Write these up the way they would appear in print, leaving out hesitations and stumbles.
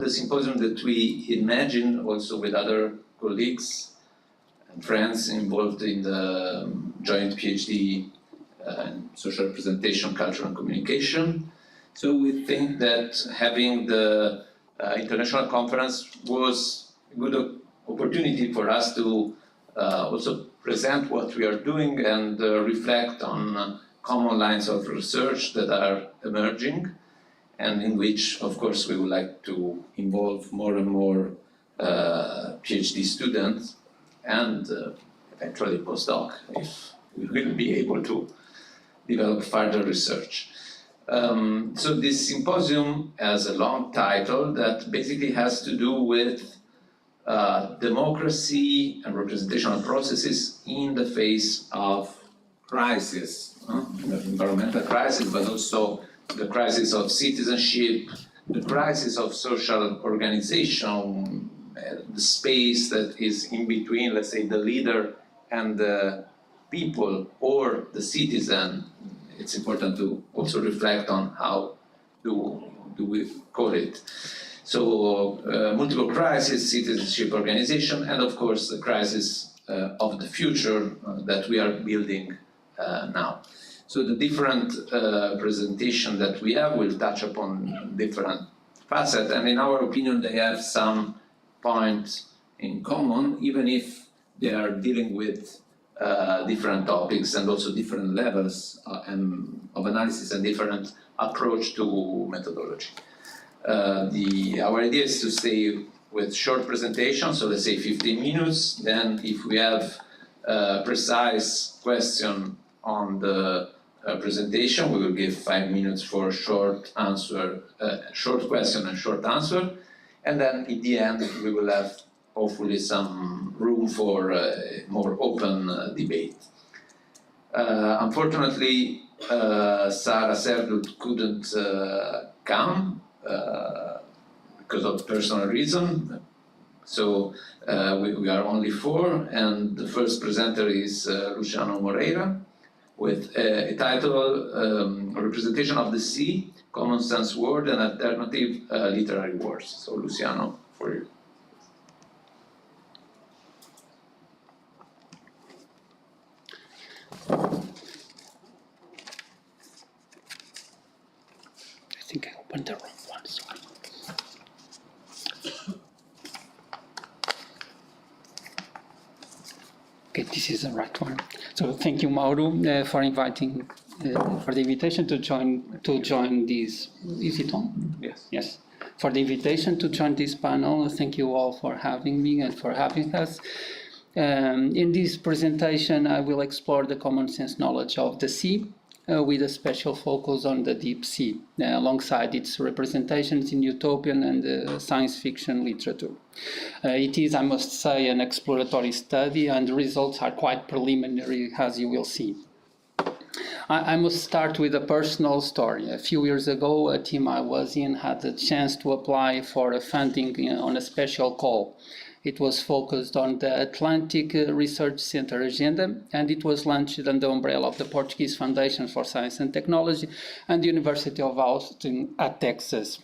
The symposium that we imagined also with other colleagues and friends involved in the joint PhD in social representation, culture and communication. So we think that having the international conference was a good opportunity for us to also present what we are doing and reflect on common lines of research that are emerging, and in which, of course, we would like to involve more and more PhD students and eventually postdoc, if we will be able to develop further research. So this symposium has a long title that basically has to do with democracy and representational processes in the face of crisis, the environmental crisis, but also the crisis of citizenship, the crisis of social organization, the space that is in between, let's say, the leader and the people or the citizen. It's important to also reflect on how do we call it. So multiple crises, citizenship organization, and of course the crisis of the future that we are building now. So the different presentation that we have will touch upon different facets, and in our opinion they have some points in common, even if they are dealing with different topics and also different levels of analysis and different approach to methodology. Our idea is to stay with short presentations, so let's say 15 minutes. Then if we have a precise question on the presentation, we will give 5 minutes for short answer, short question and short answer. And then at the end, we will have hopefully some room for a more open debate. Unfortunately, Sara couldn't come because of personal reason. So we are only 4, and the first presenter is Luciano Moreira with a title, Representation of the Sea, Common Sense Word and Alternative Literary Words. So Luciano, for you. I think I opened the wrong one, sorry. Okay, this is the right one. So thank you, Mauro, for inviting, for the invitation to join this. Is it on? Yes. Yes. For the invitation to join this panel. Thank you all for having me and for having us. In this presentation, I will explore the common sense knowledge of the sea, with a special focus on the deep sea, alongside its representations in utopian and science fiction literature. It is, I must say, an exploratory study, and the results are quite preliminary, as you will see. I must start with a personal story. A few years ago, a team I was in had the chance to apply for a funding on a special call. It was focused on the Atlantic Research Center agenda, and it was launched under the umbrella of the Portuguese Foundation for Science and Technology and the University of Austin at Texas.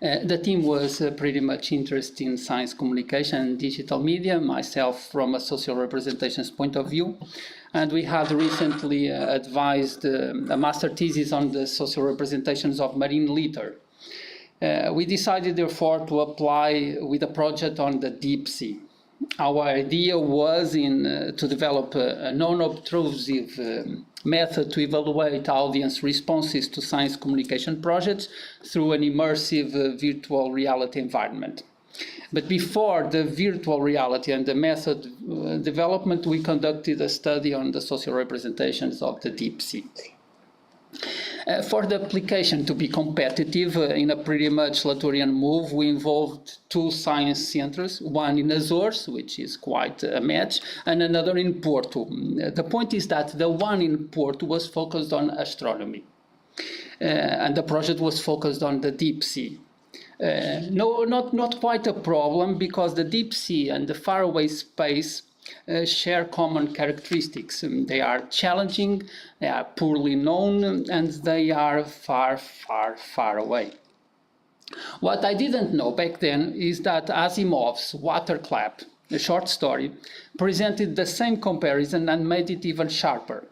The team was pretty much interested in science communication and digital media, myself from a social representations point of view, and we had recently advised a master thesis on the social representations of marine litter. We decided, therefore, to apply with a project on the deep sea. Our idea was to develop a non-obtrusive method to evaluate audience responses to science communication projects through an immersive virtual reality environment. But before the virtual reality and the method development, we conducted a study on the social representations of the deep sea. For the application to be competitive, in a pretty much Latourian move, we involved 2 science centers, one in Azores, which is quite a match, and another in Porto. The point is that the one in Porto was focused on astronomy, and the project was focused on the deep sea. No, not quite a problem, because the deep sea and the faraway space share common characteristics. They are challenging, they are poorly known, and they are far, far, far away. What I didn't know back then is that Asimov's Waterclap, a short story, presented the same comparison and made it even sharper.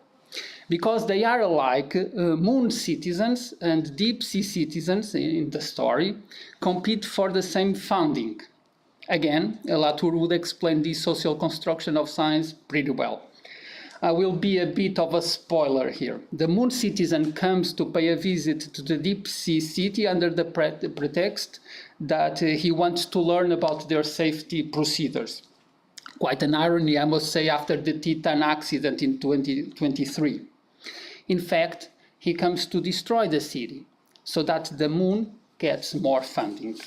Because they are alike, moon citizens and deep sea citizens in the story compete for the same funding. Again, Latour would explain this social construction of science pretty well. I will be a bit of a spoiler here. The moon citizen comes to pay a visit to the deep sea city under the pretext that he wants to learn about their safety procedures. Quite an irony, I must say, after the Titan accident in 2023. In fact, he comes to destroy the city so that the moon gets more funding.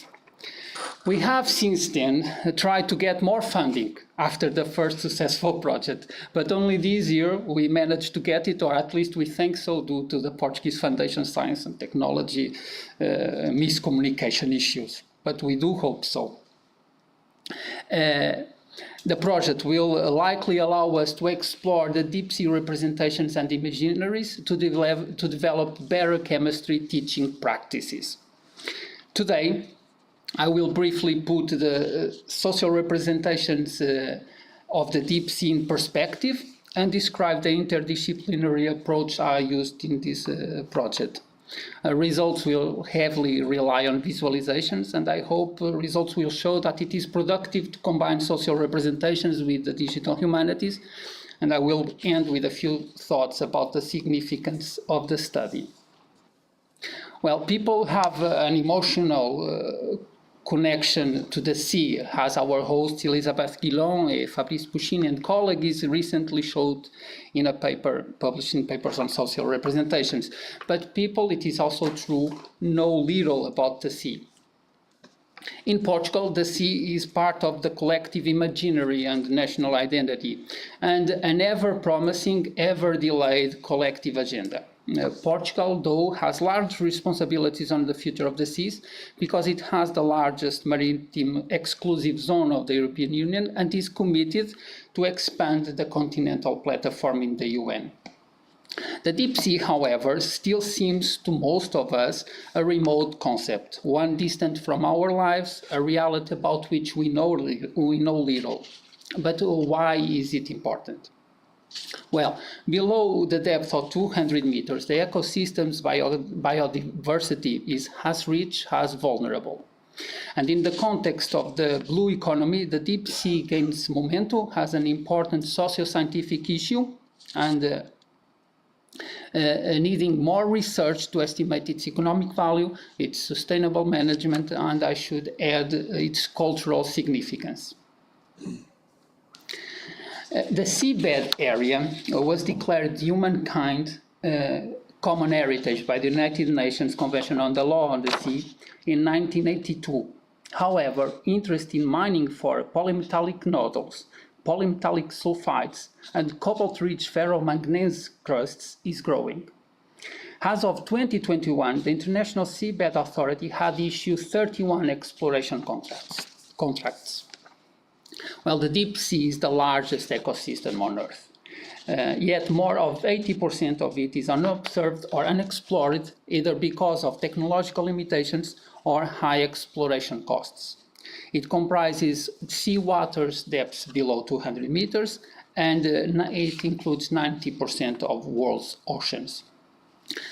We have since then tried to get more funding after the first successful project, but only this year we managed to get it, or at least we think so, due to the Portuguese Foundation Science and Technology miscommunication issues. But we do hope so. The project will likely allow us to explore the deep sea representations and imaginaries to develop better chemistry teaching practices. Today, I will briefly put the social representations of the deep sea in perspective and describe the interdisciplinary approach I used in this project. Results will heavily rely on visualizations, and I hope results will show that it is productive to combine social representations with the digital humanities, and I will end with a few thoughts about the significance of the study. Well, people have an emotional connection to the sea, as our host Elisabeth Guillon, Fabrice Puccini and colleagues recently showed in a paper published in Papers on Social Representations. But people, it is also true, know little about the sea. In Portugal, the sea is part of the collective imaginary and national identity, and an ever-promising, ever-delayed collective agenda. Portugal, though, has large responsibilities on the future of the seas because it has the largest maritime exclusive zone of the European Union and is committed to expand the continental platform in the UN. The deep sea, however, still seems to most of us a remote concept, one distant from our lives, a reality about which we know little. But why is it important? Well, below the depth of 200 meters, the ecosystem's biodiversity is as rich as vulnerable. And in the context of the blue economy, the deep sea gains momentum as an important socio-scientific issue and needing more research to estimate its economic value, its sustainable management, and I should add its cultural significance. The seabed area was declared humankind common heritage by the United Nations Convention on the Law on the Sea in 1982. However, interest in mining for polymetallic nodules, polymetallic sulfides, and cobalt-rich ferromanganese crusts is growing. As of 2021, the International Seabed Authority had issued 31 exploration contracts. Well, the deep sea is the largest ecosystem on Earth. Yet more of 80% of it is unobserved or unexplored, either because of technological limitations or high exploration costs. It comprises seawater's depths below 200 meters, and it includes 90% of world's oceans.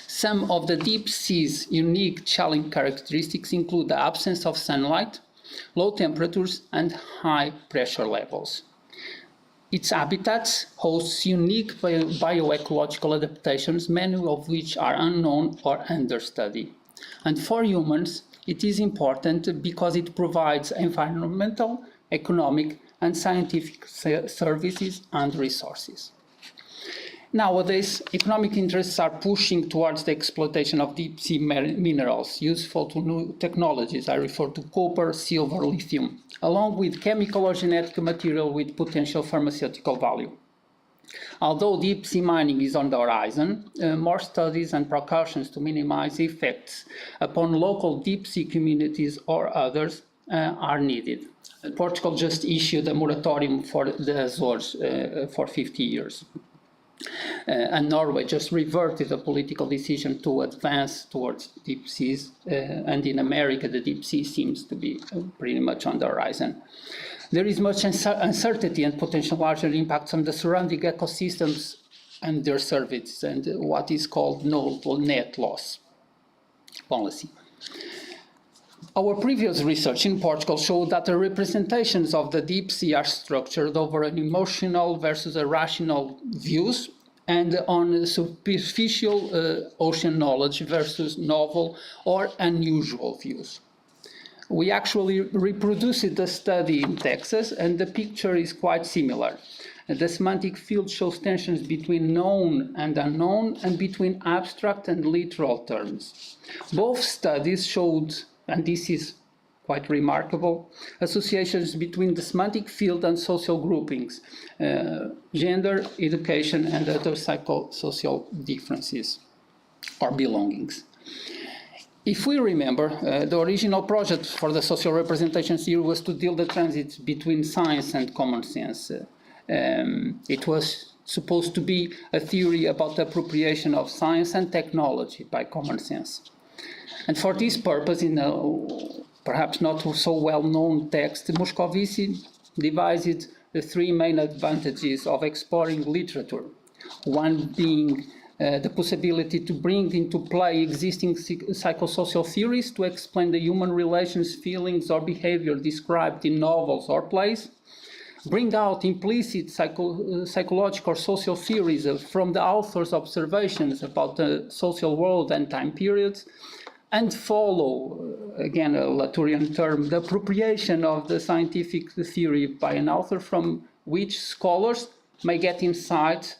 Some of the deep sea's unique challenging characteristics include the absence of sunlight, low temperatures, and high pressure levels. Its habitats host unique bioecological adaptations, many of which are unknown or understudied. And for humans, it is important because it provides environmental, economic, and scientific services and resources. Nowadays, economic interests are pushing towards the exploitation of deep sea minerals useful to new technologies. I refer to copper, silver, lithium, along with chemical or genetic material with potential pharmaceutical value. Although deep sea mining is on the horizon, more studies and precautions to minimize effects upon local deep sea communities or others are needed. Portugal just issued a moratorium for the Azores for 50 years. And Norway just reverted a political decision to advance towards deep seas, and in America the deep sea seems to be pretty much on the horizon. There is much uncertainty and potential larger impacts on the surrounding ecosystems and their services, and what is called net loss policy. Our previous research in Portugal showed that the representations of the deep sea are structured over an emotional versus a rational views, and on superficial ocean knowledge versus novel or unusual views. We actually reproduced the study in Texas, and the picture is quite similar. The semantic field shows tensions between known and unknown, and between abstract and literal terms. Both studies showed, and this is quite remarkable, associations between the semantic field and social groupings, gender, education, and other psychosocial differences or belongings. If we remember, the original project for the social representation theory was to deal the transit between science and common sense. It was supposed to be a theory about the appropriation of science and technology by common sense. And for this purpose, in a perhaps not so well-known text, Moscovici devised the three main advantages of exploring literature. One being the possibility to bring into play existing psychosocial theories to explain the human relations, feelings, or behavior described in novels or plays, bring out implicit psychological or social theories from the author's observations about the social world and time periods, and follow, again a Latourian term, the appropriation of the scientific theory by an author from which scholars may get insight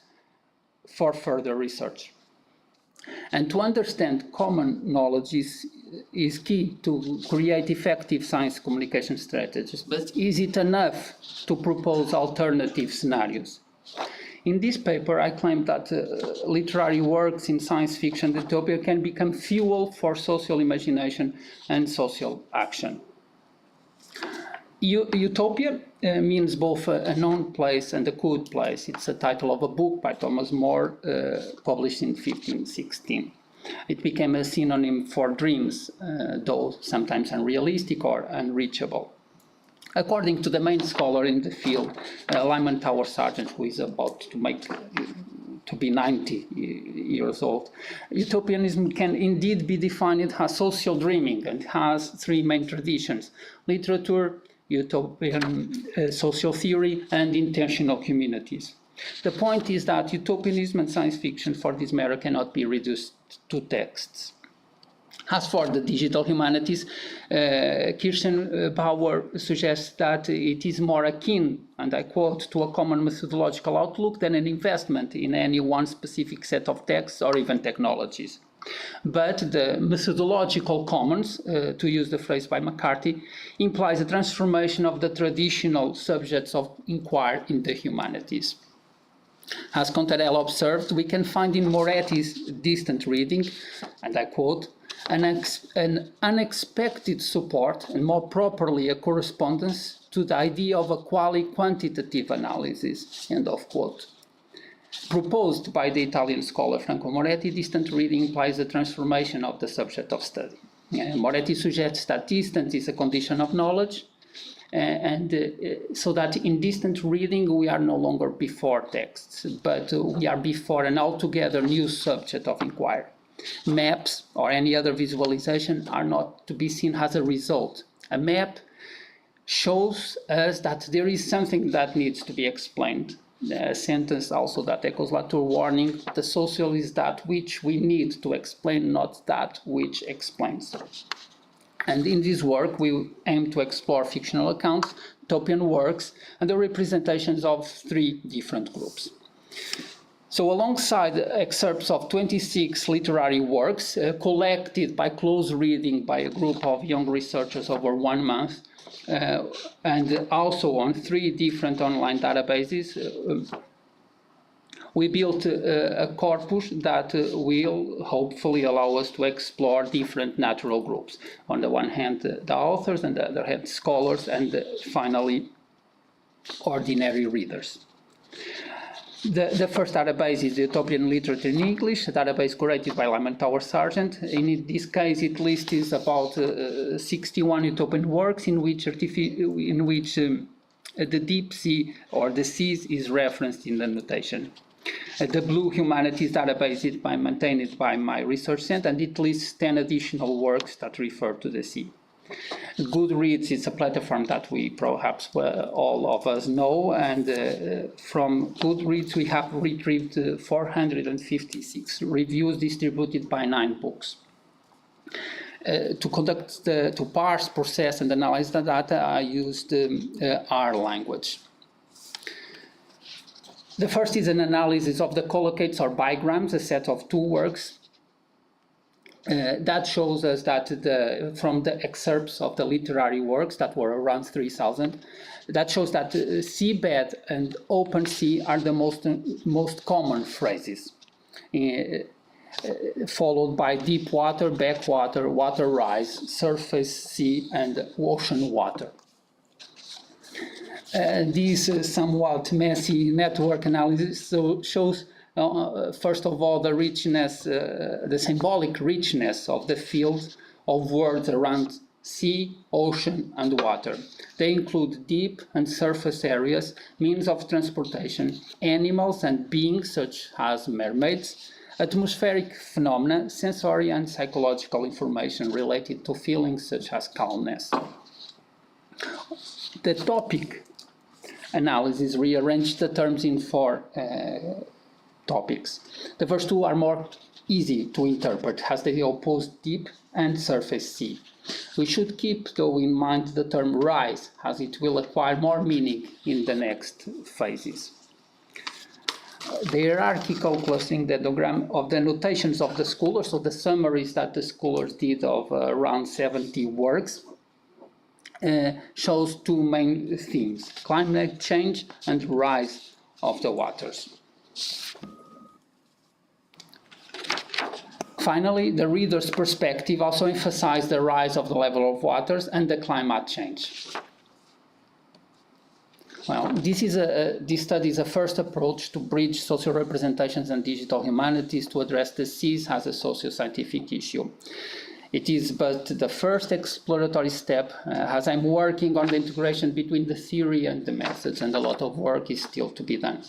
for further research. And to understand common knowledge is key to create effective science communication strategies. But is it enough to propose alternative scenarios? In this paper, I claim that literary works in science fiction utopia can become fuel for social imagination and social action. Utopia means both a known place and a good place. It's a title of a book by Thomas More, published in 1516. It became a synonym for dreams, though sometimes unrealistic or unreachable. According to the main scholar in the field, Lyman Tower Sargent, who is about to be 90 years old, utopianism can indeed be defined as social dreaming and has three main traditions: literature, utopian social theory, and intentional communities. The point is that utopianism and science fiction for this matter cannot be reduced to texts. As for the digital humanities, Kirschenbauer suggests that it is more akin, and I quote, to a common methodological outlook than an investment in any one specific set of texts or even technologies. But the methodological commons, to use the phrase by McCarthy, implies a transformation of the traditional subjects of inquiry in the humanities. As Contarello observed, we can find in Moretti's distant reading, and I quote, an unexpected support, and more properly a correspondence to the idea of a quantitative analysis, end of quote. Proposed by the Italian scholar Franco Moretti, distant reading implies a transformation of the subject of study. Moretti suggests that distance is a condition of knowledge, so that in distant reading we are no longer before texts, but we are before an altogether new subject of inquiry. Maps or any other visualization are not to be seen as a result. A map shows us that there is something that needs to be explained. A sentence also that echoes Latour's warning: the social is that which we need to explain, not that which explains. And in this work, we aim to explore fictional accounts, utopian works, and the representations of three different groups. So alongside excerpts of 26 literary works collected by close reading by a group of young researchers over 1 month, and also on 3 different online databases, we built a corpus that will hopefully allow us to explore different natural groups. On the one hand, the authors, and the other hand, scholars, and finally, ordinary readers. The first database is the Utopian Literature in English, a database curated by Lyman Tower Sargent. In this case, it lists about 61 utopian works in which the deep sea or the seas is referenced in the notation. The Blue Humanities database is maintained by my research center, and it lists 10 additional works that refer to the sea. Goodreads is a platform that we perhaps all of us know, and from Goodreads we have retrieved 456 reviews distributed by 9 books. To parse, process, and analyze the data, I used R language. The first is an analysis of the collocates or bigrams, a set of 2 works. That shows us that from the excerpts of the literary works that were around 3,000, that shows that seabed and open sea are the most common phrases, followed by deep water, backwater, water rise, surface sea, and ocean water. This somewhat messy network analysis shows first of all, the richness, the symbolic richness of the field of words around sea, ocean, and water. They include deep and surface areas, means of transportation, animals and beings such as mermaids, atmospheric phenomena, sensory and psychological information related to feelings such as calmness. The topic analysis rearranged the terms in 4 topics. The first 2 are more easy to interpret as they oppose deep and surface sea. We should keep, though, in mind the term rise, as it will acquire more meaning in the next phases. The hierarchical clustering diagram of the notations of the scholars, so the summaries that the scholars did of around 70 works, shows 2 main themes: climate change and rise of the waters. Finally, the reader's perspective also emphasized the rise of the level of waters and the climate change. Well, this study is a first approach to bridge social representations and digital humanities to address the seas as a socio-scientific issue. It is but the first exploratory step, as I'm working on the integration between the theory and the methods, and a lot of work is still to be done.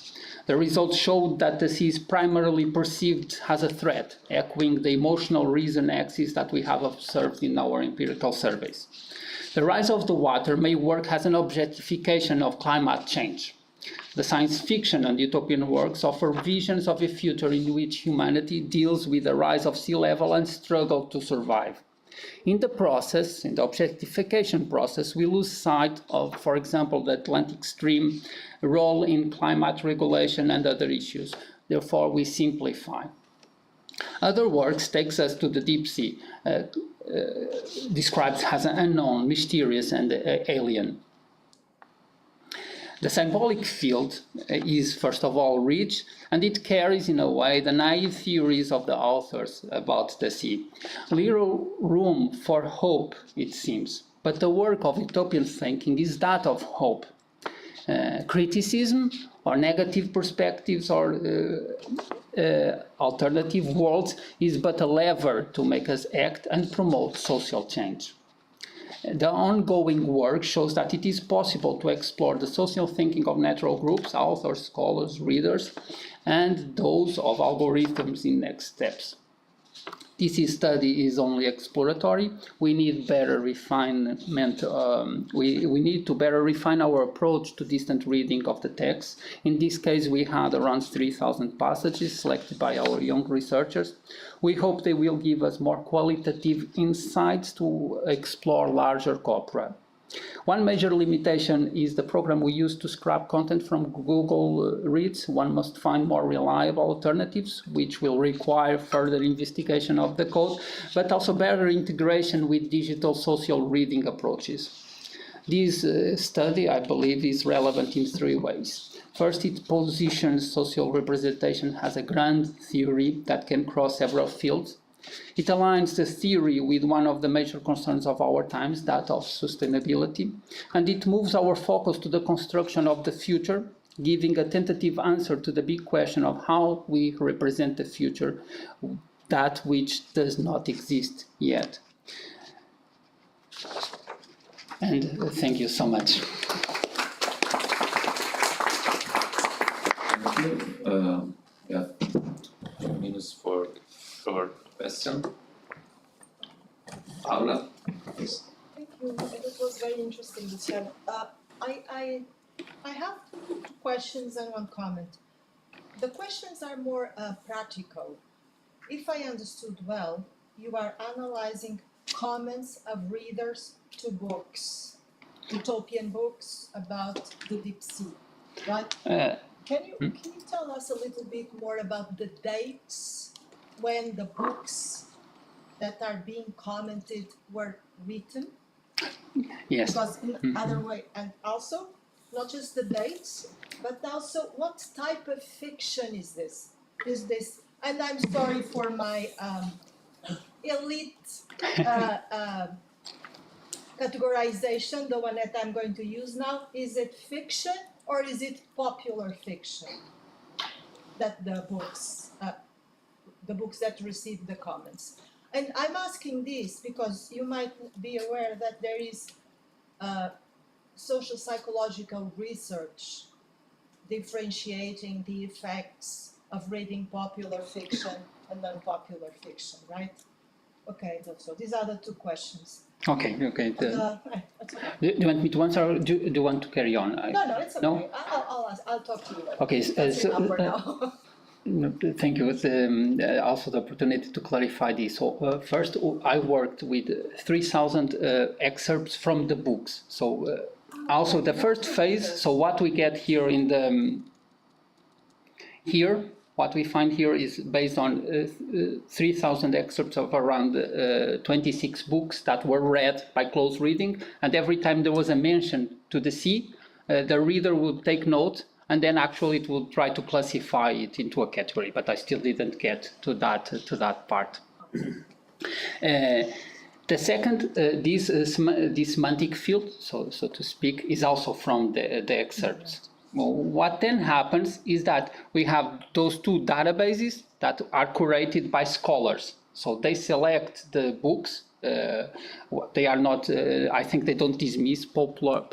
The results showed that the sea is primarily perceived as a threat, echoing the emotional reason axis that we have observed in our empirical surveys. The rise of the water may work as an objectification of climate change. The science fiction and utopian works offer visions of a future in which humanity deals with the rise of sea level and struggle to survive. In the process, in the objectification process, we lose sight of, for example, the Atlantic Stream role in climate regulation and other issues. Therefore, we simplify. Other works takes us to the deep sea, described as unknown, mysterious, and alien. The symbolic field is, first of all, rich, and it carries, in a way, the naive theories of the authors about the sea. Little room for hope, it seems, but the work of utopian thinking is that of hope. Criticism or negative perspectives or alternative worlds is but a lever to make us act and promote social change. The ongoing work shows that it is possible to explore the social thinking of natural groups, authors, scholars, readers, and those of algorithms in next steps. This study is only exploratory. We need better refinement. We need to better refine our approach to distant reading of the text. In this case, we had around 3,000 passages selected by our young researchers. We hope they will give us more qualitative insights to explore larger corpora. One major limitation is the program we use to scrap content from Google Reads. One must find more reliable alternatives, which will require further investigation of the code, but also better integration with digital social reading approaches. This study, I believe, is relevant in 3 ways. First, it positions social representation as a grand theory that can cross several fields. It aligns the theory with one of the major concerns of our times, that of sustainability, and it moves our focus to the construction of the future giving a tentative answer to the big question of how we represent the future, that which does not exist yet. And thank you so much. Thank you. Yeah, 2 minutes for short question. Paula, please. Thank you. It was very interesting, Luciano. I have two questions and one comment. The questions are more practical. If I understood well, you are analyzing comments of readers to books, utopian books about the deep sea, right? Can you tell us a little bit more about the dates when the books that are being commented were written? Yes. Because in other way, and also not just the dates, but also what type of fiction is this? Is this? And I'm sorry for my elite categorization, the one that I'm going to use now. Is it fiction or is it popular fiction? That the books that receive the comments. And I'm asking this because you might be aware that there is social psychological research differentiating the effects of reading popular fiction and non-popular fiction, right? Okay, so these are the two questions. Okay. That's okay. Do you want me to answer or do you want to carry on? No, it's okay. No? I'll talk to you later. Okay, That's enough for now. Thank you. Also the opportunity to clarify this. So first, I worked with 3,000 excerpts from the books. So also the first phase. So what we get here in the what we find here is based on 3,000 excerpts of around 26 books that were read by close reading, and every time there was a mention to the sea, the reader would take note. And then actually it will try to classify it into a category, but I still didn't get to that part. The second, this semantic field, so to speak, is also from the excerpts. Well, what then happens is that we have those two databases that are curated by scholars. So they select the books. They are not. I think they don't dismiss popular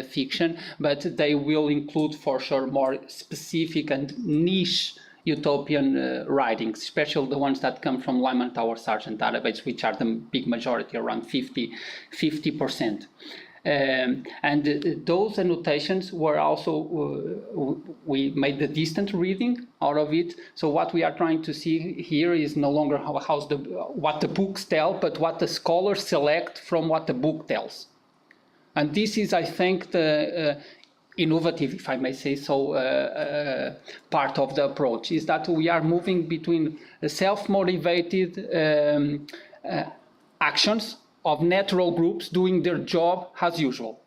fiction, but they will include for sure more specific and niche utopian writings, especially the ones that come from Lyman Tower Sargent database, which are the big majority, around 50%. And those annotations were also, we made the distant reading out of it. So what we are trying to see here is no longer what the books tell, but what the scholars select from what the book tells. And this is, I think, the innovative, if I may say so, part of the approach, is that we are moving between self-motivated actions of natural groups doing their job as usual.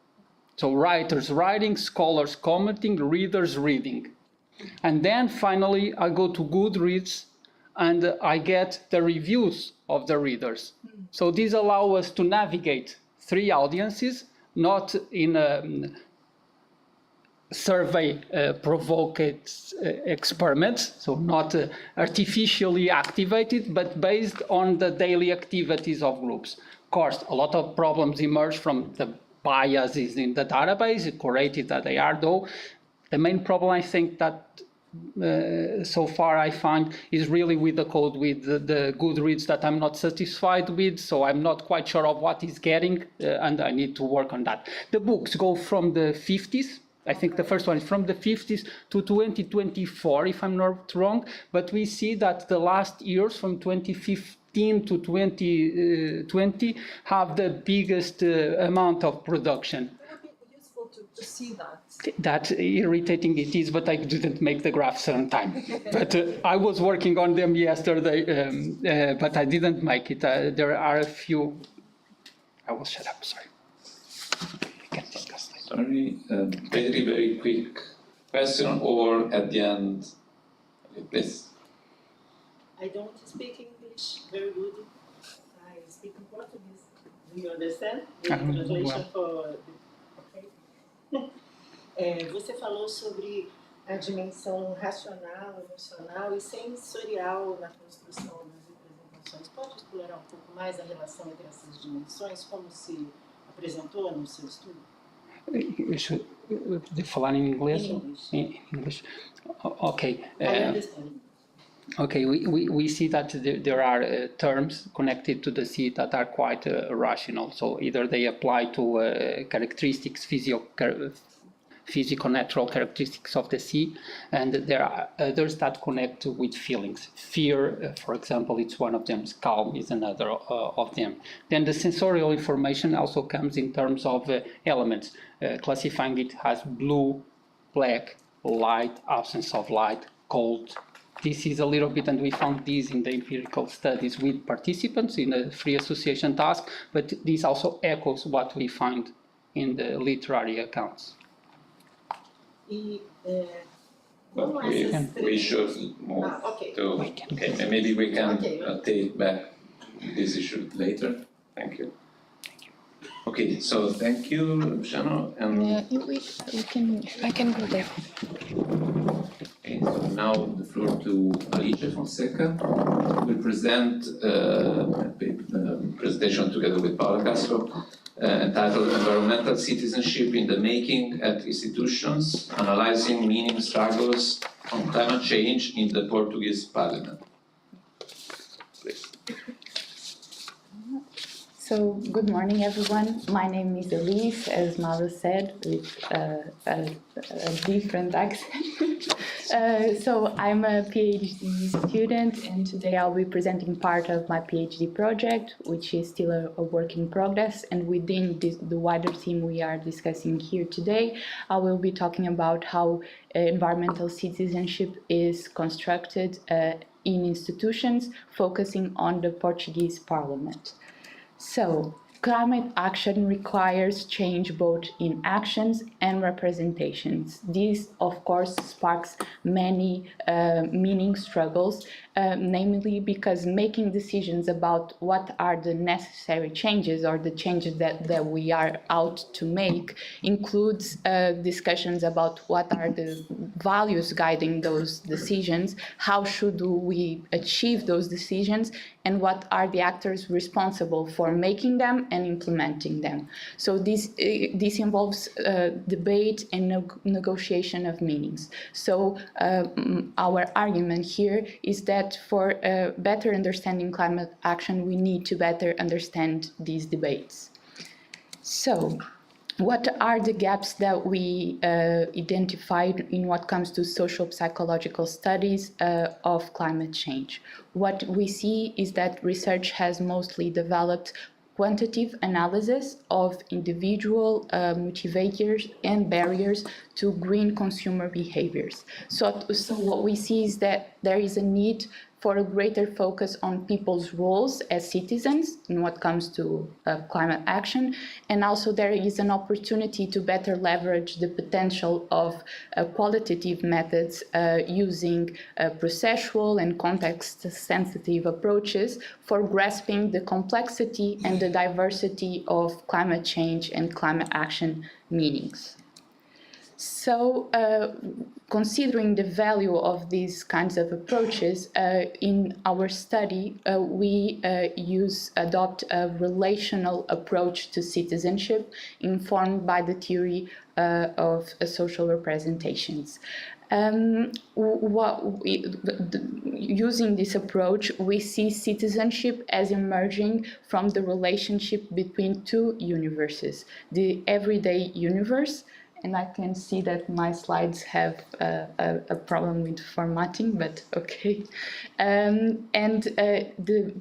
So writers writing, scholars commenting, readers reading. And then finally I go to Goodreads and I get the reviews of the readers. So these allow us to navigate three audiences, not in a survey provoked experiments, so not artificially activated, but based on the daily activities of groups. Of course, a lot of problems emerge from the biases in the database, curated that they are, though. The main problem, I think, that so far I find is really with the code, with the Goodreads that I'm not satisfied with, so I'm not quite sure of what is getting, and I need to work on that. The books go from the 50s. I think the first one is from the 50s to 2024, if I'm not wrong, but we see that the last years, from 2015 to 2020, have the biggest amount of production. It would be useful to see that. That's irritating it is, but I didn't make the graphs on time. But I was working on them yesterday, but I didn't make it. There are a few. I will shut up, sorry. We can discuss later. Sorry, very, very quick question, or at the end, please. I don't speak English very good. I speak in Portuguese. Do you understand? The translation well. for... Okay. Você falou sobre a dimensão racional, emocional e sensorial na construção das representações. Pode explorar um pouco mais a relação entre essas dimensões, como se apresentou no seu estudo? De falar em inglês? In English. Okay. I understand. Okay, we see that there are terms connected to the sea that are quite rational. So either they apply to characteristics, physical-natural characteristics of the sea, and there are others that connect with feelings. Fear, for example, it's one of them. Calm is another of them. Then the sensorial information also comes in terms of elements, classifying it as blue, black, light, absence of light, cold. This is a little bit, and we found this in the empirical studies with participants in a free association task, but this also echoes what we find in the literary accounts. But we should move okay. to, okay, maybe we can take back this issue later. Thank you. Okay, so thank you, Luciano. And I can go there. okay, so now the floor to Alice Fonseca, who will present a presentation together with Paula Castro entitled Environmental Citizenship in the Making at Institutions, Analyzing Meaning Struggles on Climate Change in the Portuguese Parliament. Please. So, good morning, everyone. My name is Elise, as Mauro said, with a different accent. So, I'm a PhD student, and today I'll be presenting part of my PhD project, which is still a work in progress. And within the wider theme we are discussing here today, I will be talking about how environmental citizenship is constructed in institutions, focusing on the Portuguese Parliament. So, climate action requires change both in actions and representations. This, of course, sparks many meaning struggles, namely because making decisions about what are the necessary changes or the changes that we are out to make includes discussions about what are the values guiding those decisions, how should we achieve those decisions, and what are the actors responsible for making them and implementing them. So this involves debate and negotiation of meanings. So our argument here is that for better understanding climate action, we need to better understand these debates. So, what are the gaps that we identified in what comes to social psychological studies of climate change? What we see is that research has mostly developed quantitative analysis of individual motivators and barriers to green consumer behaviors. So what we see is that there is a need for a greater focus on people's roles as citizens in what comes to climate action, and also there is an opportunity to better leverage the potential of qualitative methods using processual and context-sensitive approaches for grasping the complexity and the diversity of climate change and climate action meanings. So, considering the value of these kinds of approaches, in our study, we adopt a relational approach to citizenship informed by the theory of social representations. Using this approach, we see citizenship as emerging from the relationship between two universes, the everyday universe. And I can see that my slides have a problem with formatting, but okay.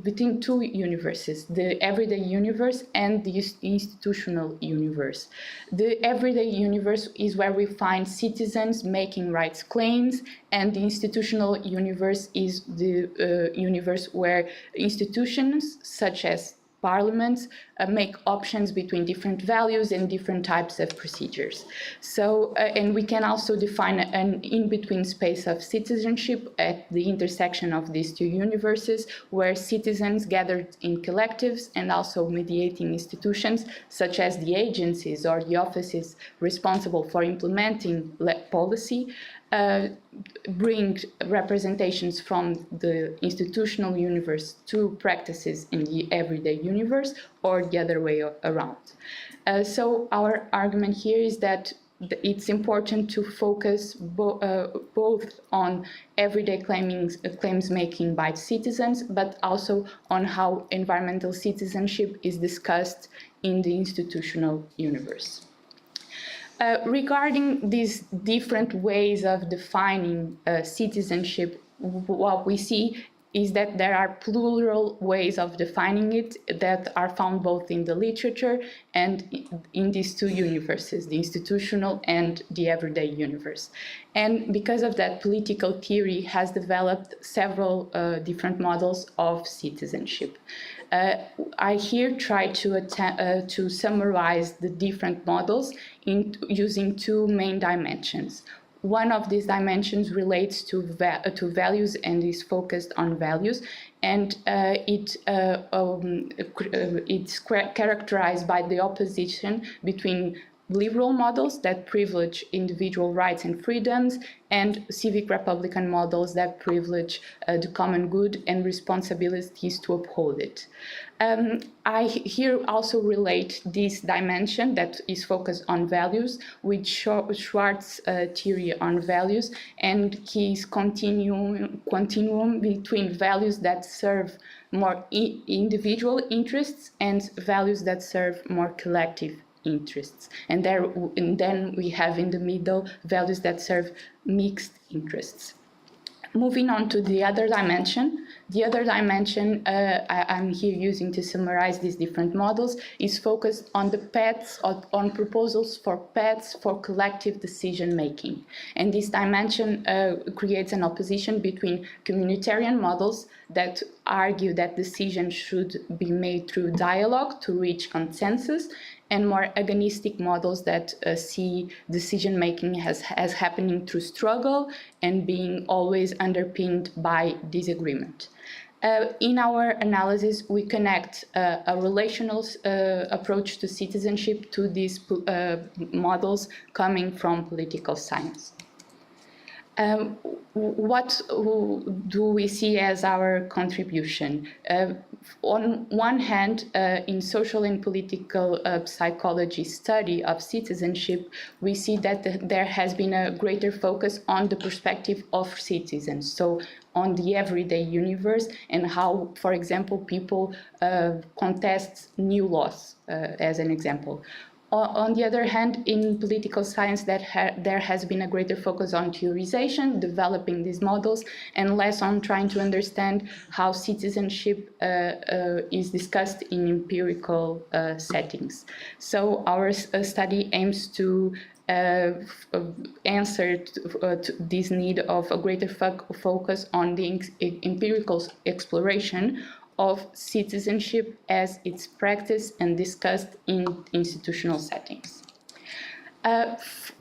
Between two universes, the everyday universe and the institutional universe. The everyday universe is where we find citizens making rights claims, and the institutional universe is the universe where institutions such as parliaments make options between different values and different types of procedures. So, and we can also define an in-between space of citizenship at the intersection of these two universes, where citizens gathered in collectives and also mediating institutions, such as the agencies or the offices responsible for implementing policy, bring representations from the institutional universe to practices in the everyday universe, or the other way around. So our argument here is that it's important to focus both on everyday claims making by citizens, but also on how environmental citizenship is discussed in the institutional universe. Regarding these different ways of defining citizenship, what we see is that there are plural ways of defining it that are found both in the literature and in these two universes, the institutional and the everyday universe. And because of that, political theory has developed several different models of citizenship. I here try to summarize the different models using two main dimensions. One of these dimensions relates to values and is focused on values, and it's characterized by the opposition between liberal models that privilege individual rights and freedoms, and civic republican models that privilege the common good and responsibilities to uphold it. I here also relate this dimension that is focused on values with Schwartz's theory on values and his continuum between values that serve more individual interests and values that serve more collective interests. And then we have in the middle values that serve mixed interests. Moving on to the other dimension. The other dimension I'm here using to summarize these different models is focused on the paths, on proposals for paths for collective decision making. And this dimension creates an opposition between communitarian models that argue that decisions should be made through dialogue to reach consensus, and more agonistic models that see decision-making as happening through struggle and being always underpinned by disagreement. In our analysis, we connect a relational approach to citizenship to these models coming from political science. What do we see as our contribution? On one hand, in social and political psychology study of citizenship, we see that there has been a greater focus on the perspective of citizens, so on the everyday universe and how, for example, people contest new laws, as an example. On the other hand, in political science, there has been a greater focus on theorization, developing these models, and less on trying to understand how citizenship is discussed in empirical settings. So our study aims to answer to this need of a greater focus on the empirical exploration of citizenship as it's practiced and discussed in institutional settings.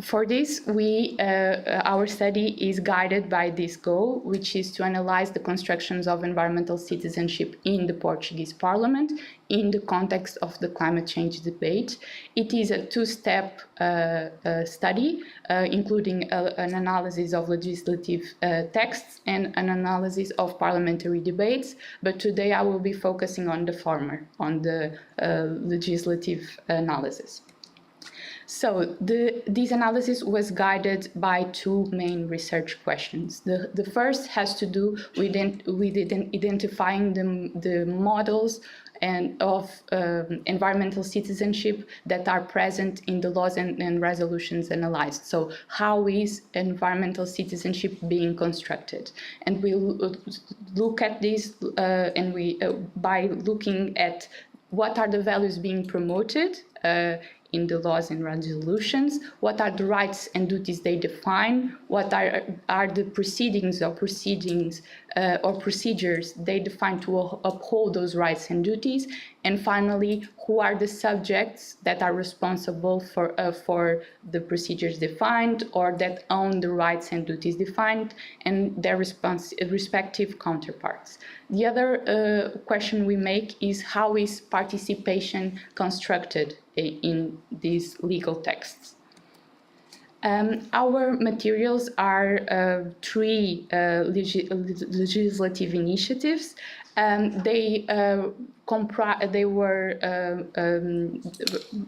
For this, our study is guided by this goal, which is to analyze the constructions of environmental citizenship in the Portuguese Parliament in the context of the climate change debate. It is a two-step study, including an analysis of legislative texts and an analysis of parliamentary debates, but today I will be focusing on the former, on the legislative analysis. So this analysis was guided by two main research questions. The first has to do with identifying the models and of environmental citizenship that are present in the laws and resolutions analyzed. So how is environmental citizenship being constructed? And we'll look at this by looking at what are the values being promoted in the laws and resolutions, what are the rights and duties they define, what are the proceedings or procedures they define to uphold those rights and duties, and finally, who are the subjects that are responsible for the procedures defined or that own the rights and duties defined and their respective counterparts. The other question we make is how is participation constructed in these legal texts? Our materials are three legislative initiatives. They were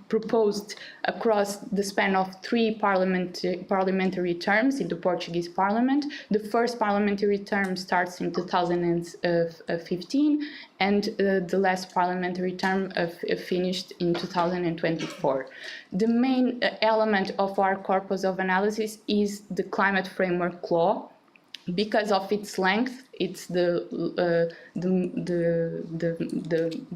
proposed across the span of three parliamentary terms in the Portuguese Parliament. The first parliamentary term starts in 2015, and the last parliamentary term finished in 2024. The main element of our corpus of analysis is the Climate Framework Law. Because of its length, it's the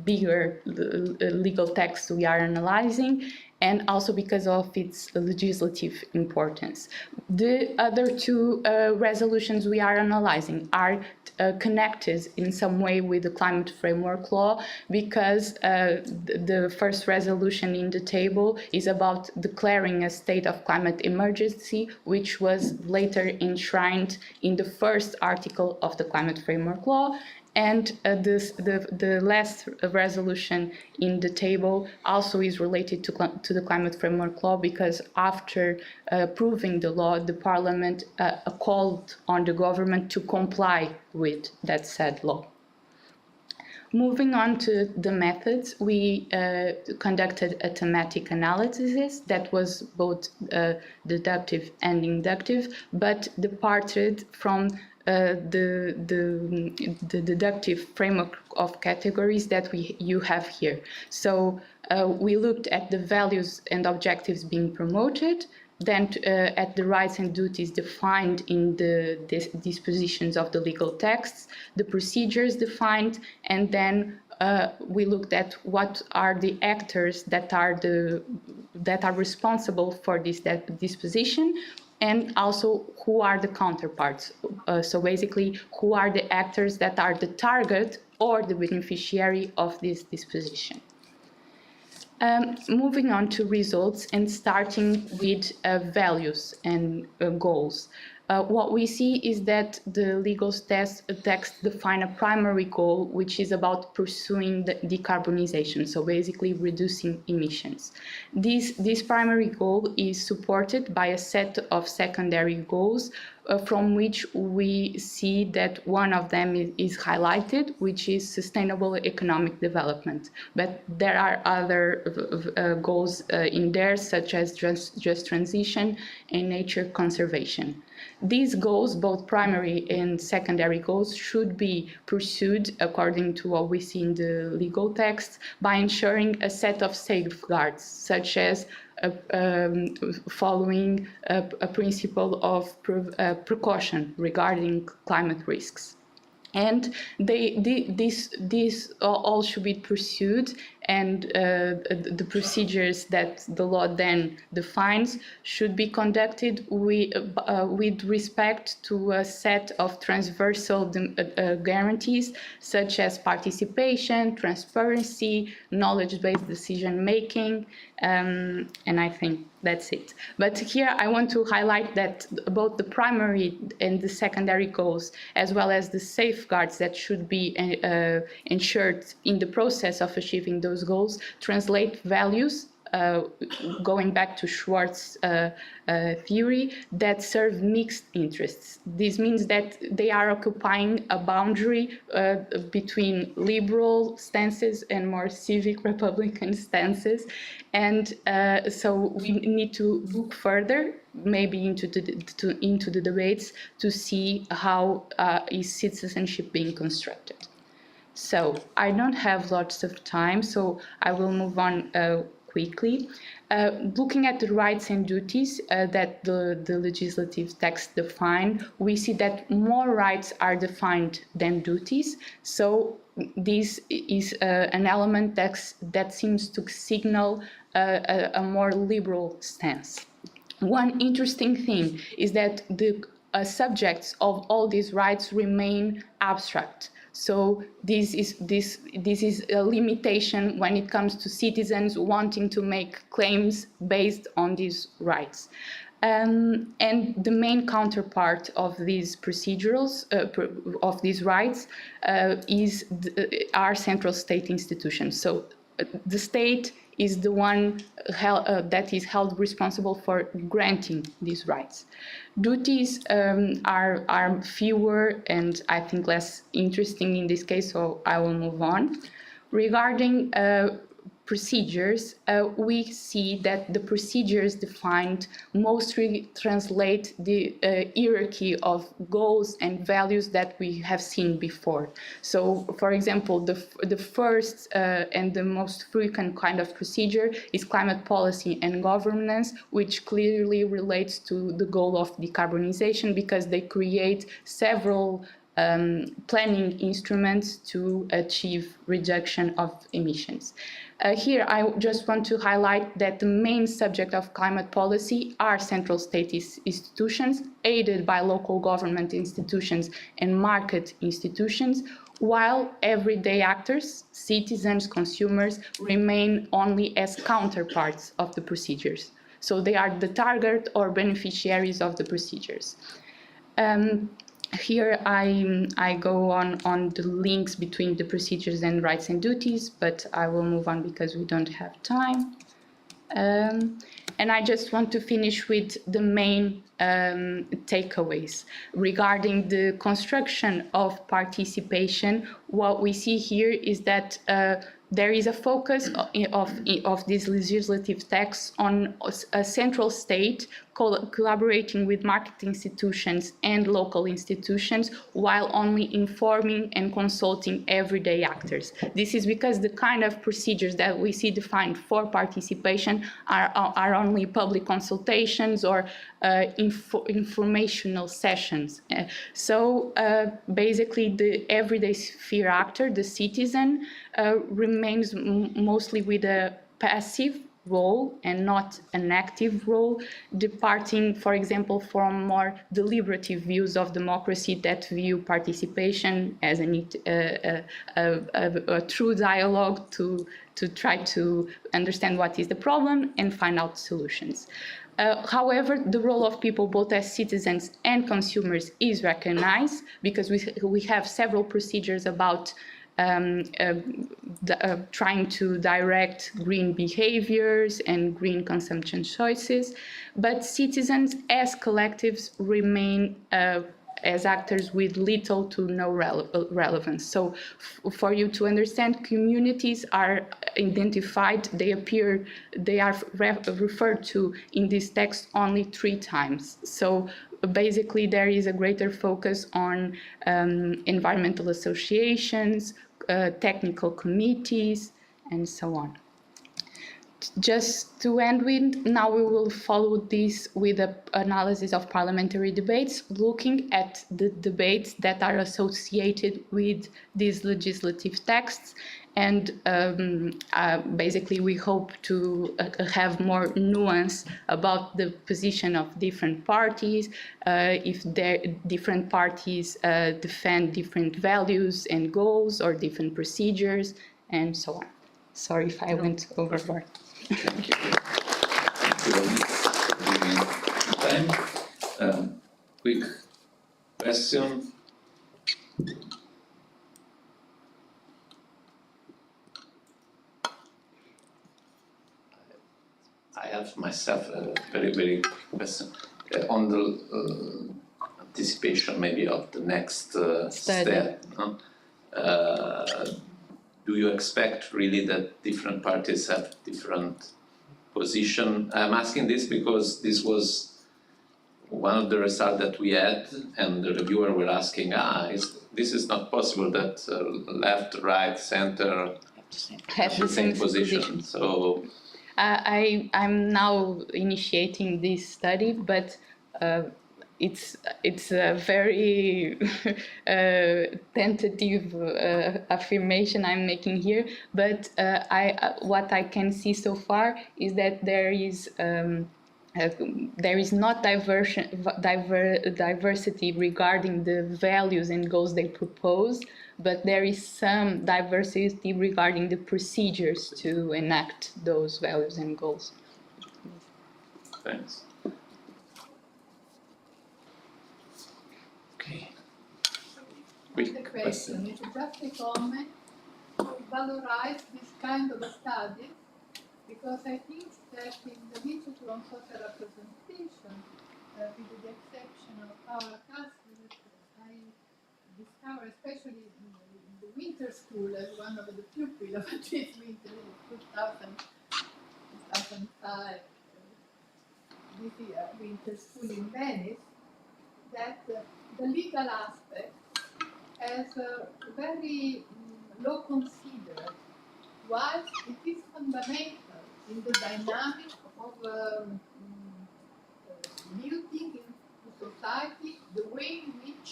bigger legal text we are analyzing, and also because of its legislative importance. The other two resolutions we are analyzing are connected in some way with the Climate Framework Law, because the first resolution in the table is about declaring a state of climate emergency, which was later enshrined in the first article of the Climate Framework Law. And the last resolution in the table also is related to the Climate Framework Law, because after approving the law, the Parliament called on the government to comply with that said law. Moving on to the methods, we conducted a thematic analysis that was both deductive and inductive, but departed from the deductive framework of categories that you have here. So we looked at the values and objectives being promoted, then at the rights and duties defined in the dispositions of the legal texts, the procedures defined, and then we looked at what are the actors that are responsible for this disposition, and also who are the counterparts. So basically, who are the actors that are the target or the beneficiary of this disposition. Moving on to results and starting with values and goals. What we see is that the legal text define a primary goal, which is about pursuing the decarbonization, so basically reducing emissions. This primary goal is supported by a set of secondary goals, from which we see that one of them is highlighted, which is sustainable economic development. But there are other goals in there, such as just transition and nature conservation. These goals, both primary and secondary goals, should be pursued according to what we see in the legal text by ensuring a set of safeguards, such as following a principle of precaution regarding climate risks. And these all should be pursued, and the procedures that the law then defines should be conducted with respect to a set of transversal guarantees, such as participation, transparency, knowledge-based decision-making, and I think that's it. But here I want to highlight that both the primary and the secondary goals, as well as the safeguards that should be ensured in the process of achieving those goals, translate values, going back to Schwartz's theory, that serve mixed interests. This means that they are occupying a boundary between liberal stances and more civic republican stances. And so we need to look further, maybe into the debates, to see how is citizenship being constructed. So I don't have lots of time, so I will move on quickly. Looking at the rights and duties that the legislative text define, we see that more rights are defined than duties. So this is an element that seems to signal a more liberal stance. One interesting thing is that the subjects of all these rights remain abstract. So this is a limitation when it comes to citizens wanting to make claims based on these rights. And the main counterpart of these procedurals, of these rights, are central state institutions. So the state is the one that is held responsible for granting these rights. Duties are fewer and I think less interesting in this case, so I will move on. Regarding procedures, we see that the procedures defined mostly translate the hierarchy of goals and values that we have seen before. So, for example, the first and the most frequent kind of procedure is climate policy and governance, which clearly relates to the goal of decarbonization because they create several planning instruments to achieve reduction of emissions. Here, I just want to highlight that the main subject of climate policy are central state institutions, aided by local government institutions and market institutions, while everyday actors, citizens, consumers, remain only as counterparts of the procedures. So they are the target or beneficiaries of the procedures. Here I go on the links between the procedures and rights and duties, but I will move on because we don't have time. And I just want to finish with the main takeaways. Regarding the construction of participation, what we see here is that there is a focus of this legislative text on a central state collaborating with market institutions and local institutions while only informing and consulting everyday actors. This is because the kind of procedures that we see defined for participation are only public consultations or informational sessions. So basically the everyday sphere actor, the citizen, remains mostly with a passive role and not an active role, departing, for example, from more deliberative views of democracy that view participation as a true dialogue to try to understand what is the problem and find out solutions. However, the role of people both as citizens and consumers is recognized because we have several procedures about trying to direct green behaviors and green consumption choices, but citizens as collectives remain as actors with little to no relevance. So for you to understand, communities are identified, they are referred to in this text only 3 times. So basically there is a greater focus on environmental associations, technical committees, and so on. Just to end with, now we will follow this with an analysis of parliamentary debates, looking at the debates that are associated with these legislative texts. And basically we hope to have more nuance about the position of different parties, if different parties defend different values and goals or different procedures, and so on. Sorry if I went overboard. Thank you. Time. Quick question. I have myself a very, very question on the anticipation maybe of the next step. No? Do you expect really that different parties have different position? I'm asking this because this was one of the results that we had, and the reviewer were asking, this is not possible that left, right, center have the same position. So I'm now initiating this study, but it's a very tentative affirmation I'm making here, but what I can see so far is that there is not diversity regarding the values and goals they propose, but there is some diversity regarding the procedures to enact those values and goals. Thanks. Okay. The question is just a comment to valorize this kind of studies, because I think that in the literature on social representation, with the exception of Paula Castro, I discovered, especially in the winter school, as one of the pupils of this winter, 2005, this winter school in Venice, that the legal aspect as very low considered, whilst it is fundamental in the dynamic of building into society the way in which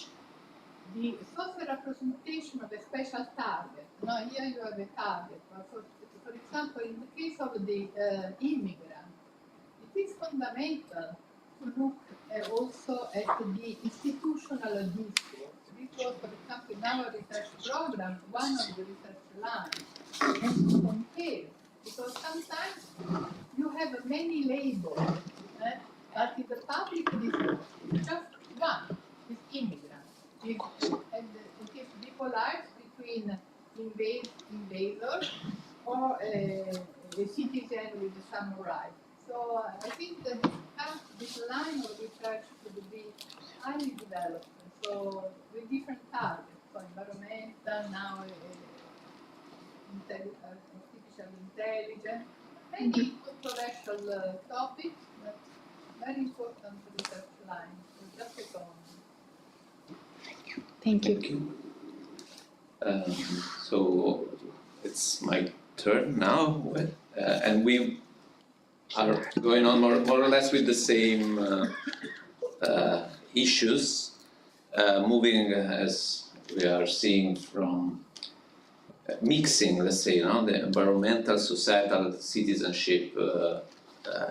the social representation of a special target. Now here you have a target, but for example, in the case of the immigrant, it is fundamental to look also at the institutional discourse. This was, for example, in our research program, one of the research lines, and to compare, because sometimes you have many labels, but in the public discourse, just one is immigrant. And it is depolarized between invaders or a citizen with some rights. So I think that this line of research could be highly developed. So with different targets, so environmental, now artificial intelligence, many controversial topics, but very important research line. So just a comment. Thank you. So it's my turn now, and we are going on more or less with the same issues, moving as we are seeing from mixing, let's say, the environmental, societal, citizenship,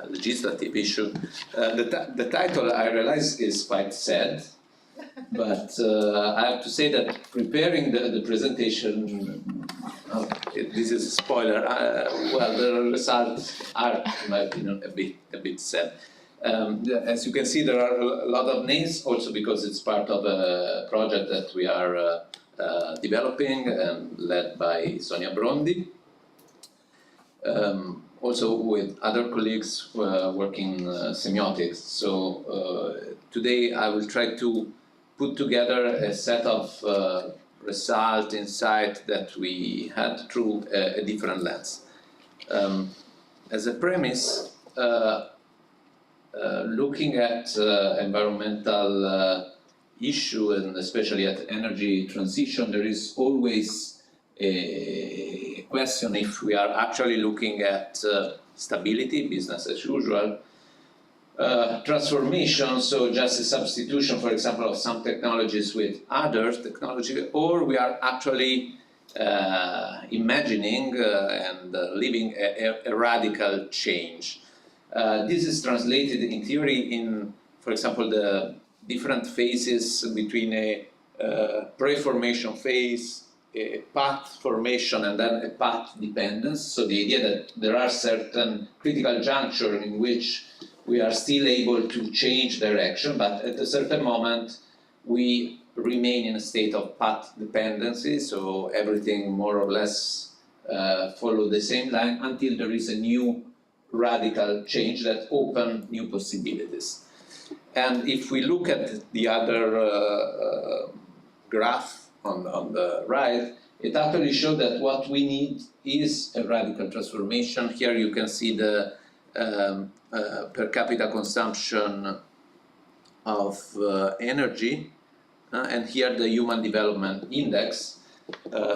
legislative issue. The title, I realize, is quite sad, but I have to say that preparing the presentation, this is a spoiler, well, the results are, in my opinion, a bit sad. As you can see, there are a lot of names, also because it's part of a project that we are developing and led by Sonia Brondi. Also with other colleagues working semiotics. So today I will try to put together a set of result, insight that we had through a different lens. As a premise, looking at environmental issue and especially at energy transition, there is always a question if we are actually looking at stability, business as usual, transformation, so just a substitution, for example, of some technologies with other technology, or we are actually imagining and living a radical change. This is translated in theory in, for example, the different phases between a pre-formation phase, a path formation, and then a path dependence. So the idea that there are certain critical junctures in which we are still able to change direction, but at a certain moment we remain in a state of path dependency, so everything more or less follow the same line until there is a new radical change that opens new possibilities. And if we look at the other graph on the right, it actually shows that what we need is a radical transformation. Here you can see the per capita consumption of energy, and here the Human Development Index.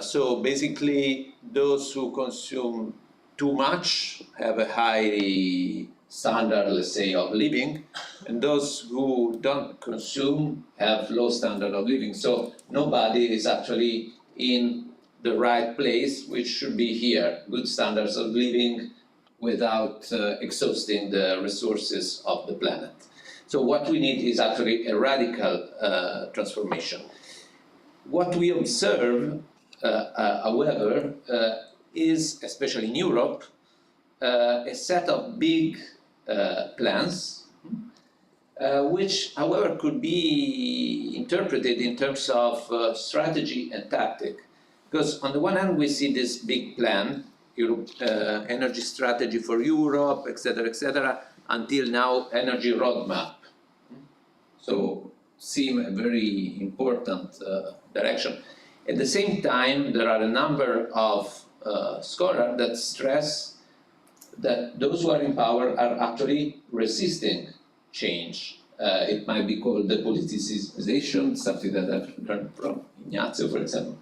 So basically, those who consume too much have a high standard, let's say, of living, and those who don't consume have low standard of living. So nobody is actually in the right place, which should be here, good standards of living without exhausting the resources of the planet. So what we need is actually a radical transformation. What we observe, however, is, especially in Europe, a set of big plans, which, however, could be interpreted in terms of strategy and tactic. Because on the one hand, we see this big plan, Europe, energy strategy for Europe, etc., until now, energy roadmap. So, seem a very important direction. At the same time, there are a number of scholars that stress that those who are in power are actually resisting change. It might be called depoliticization, something that I've learned from Ignazio, for example.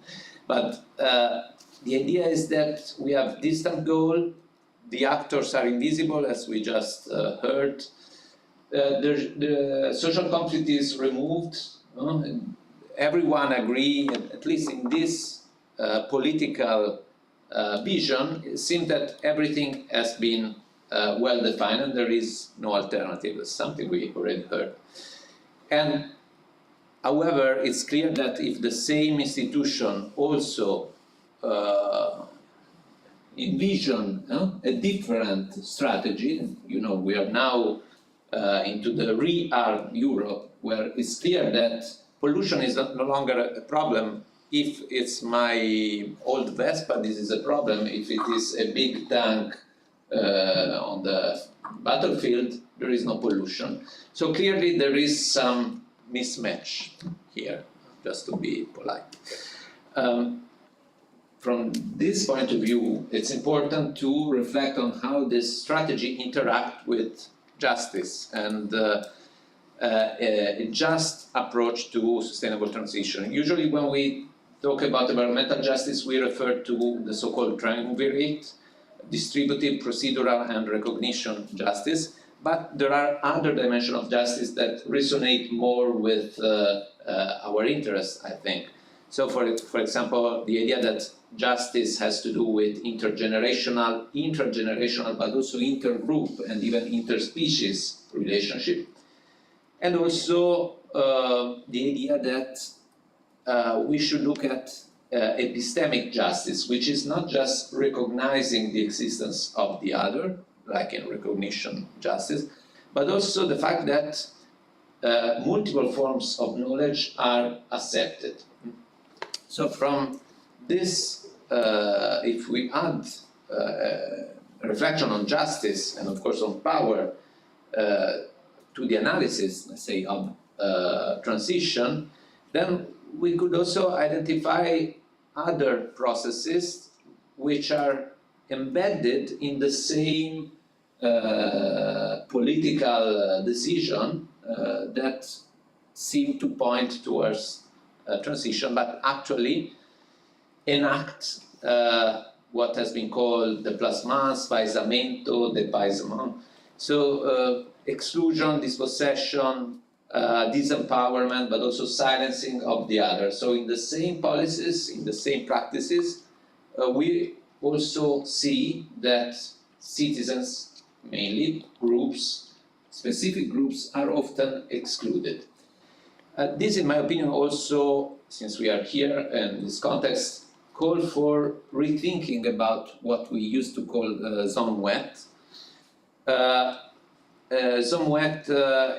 But the idea is that we have distant goal, the actors are invisible, as we just heard. The social conflict is removed. Everyone agree, at least in this political vision, it seems that everything has been well defined and there is no alternative. That's something we already heard. And however, it's clear that if the same institution also envision a different strategy, we are now into the re-art Europe, where it's clear that pollution is no longer a problem. If it's my old Vespa, this is a problem. If it is a big tank on the battlefield, there is no pollution. So clearly there is some mismatch here, just to be polite. From this point of view, it's important to reflect on how this strategy interacts with justice and a just approach to sustainable transition. Usually when we talk about environmental justice, we refer to the so-called triumvirate, distributive, procedural, and recognition justice. But there are other dimensions of justice that resonate more with our interests, I think. So for example, the idea that justice has to do with intergenerational, but also intergroup and even interspecies relationship. And also the idea that we should look at epistemic justice, which is not just recognizing the existence of the other, like in recognition justice, but also the fact that multiple forms of knowledge are accepted. So from this, if we add a reflection on justice and of course on power to the analysis, let's say, of transition, then we could also identify other processes which are embedded in the same political decision that seem to point towards transition, but actually enact what has been called déplacement, spaesamento, dépaysement. So exclusion, dispossession, disempowerment, but also silencing of the other. So in the same policies, in the same practices, we also see that citizens, mainly groups, specific groups, are often excluded. This, in my opinion, also, since we are here in this context, call for rethinking about what we used to call zone wet. Zone wet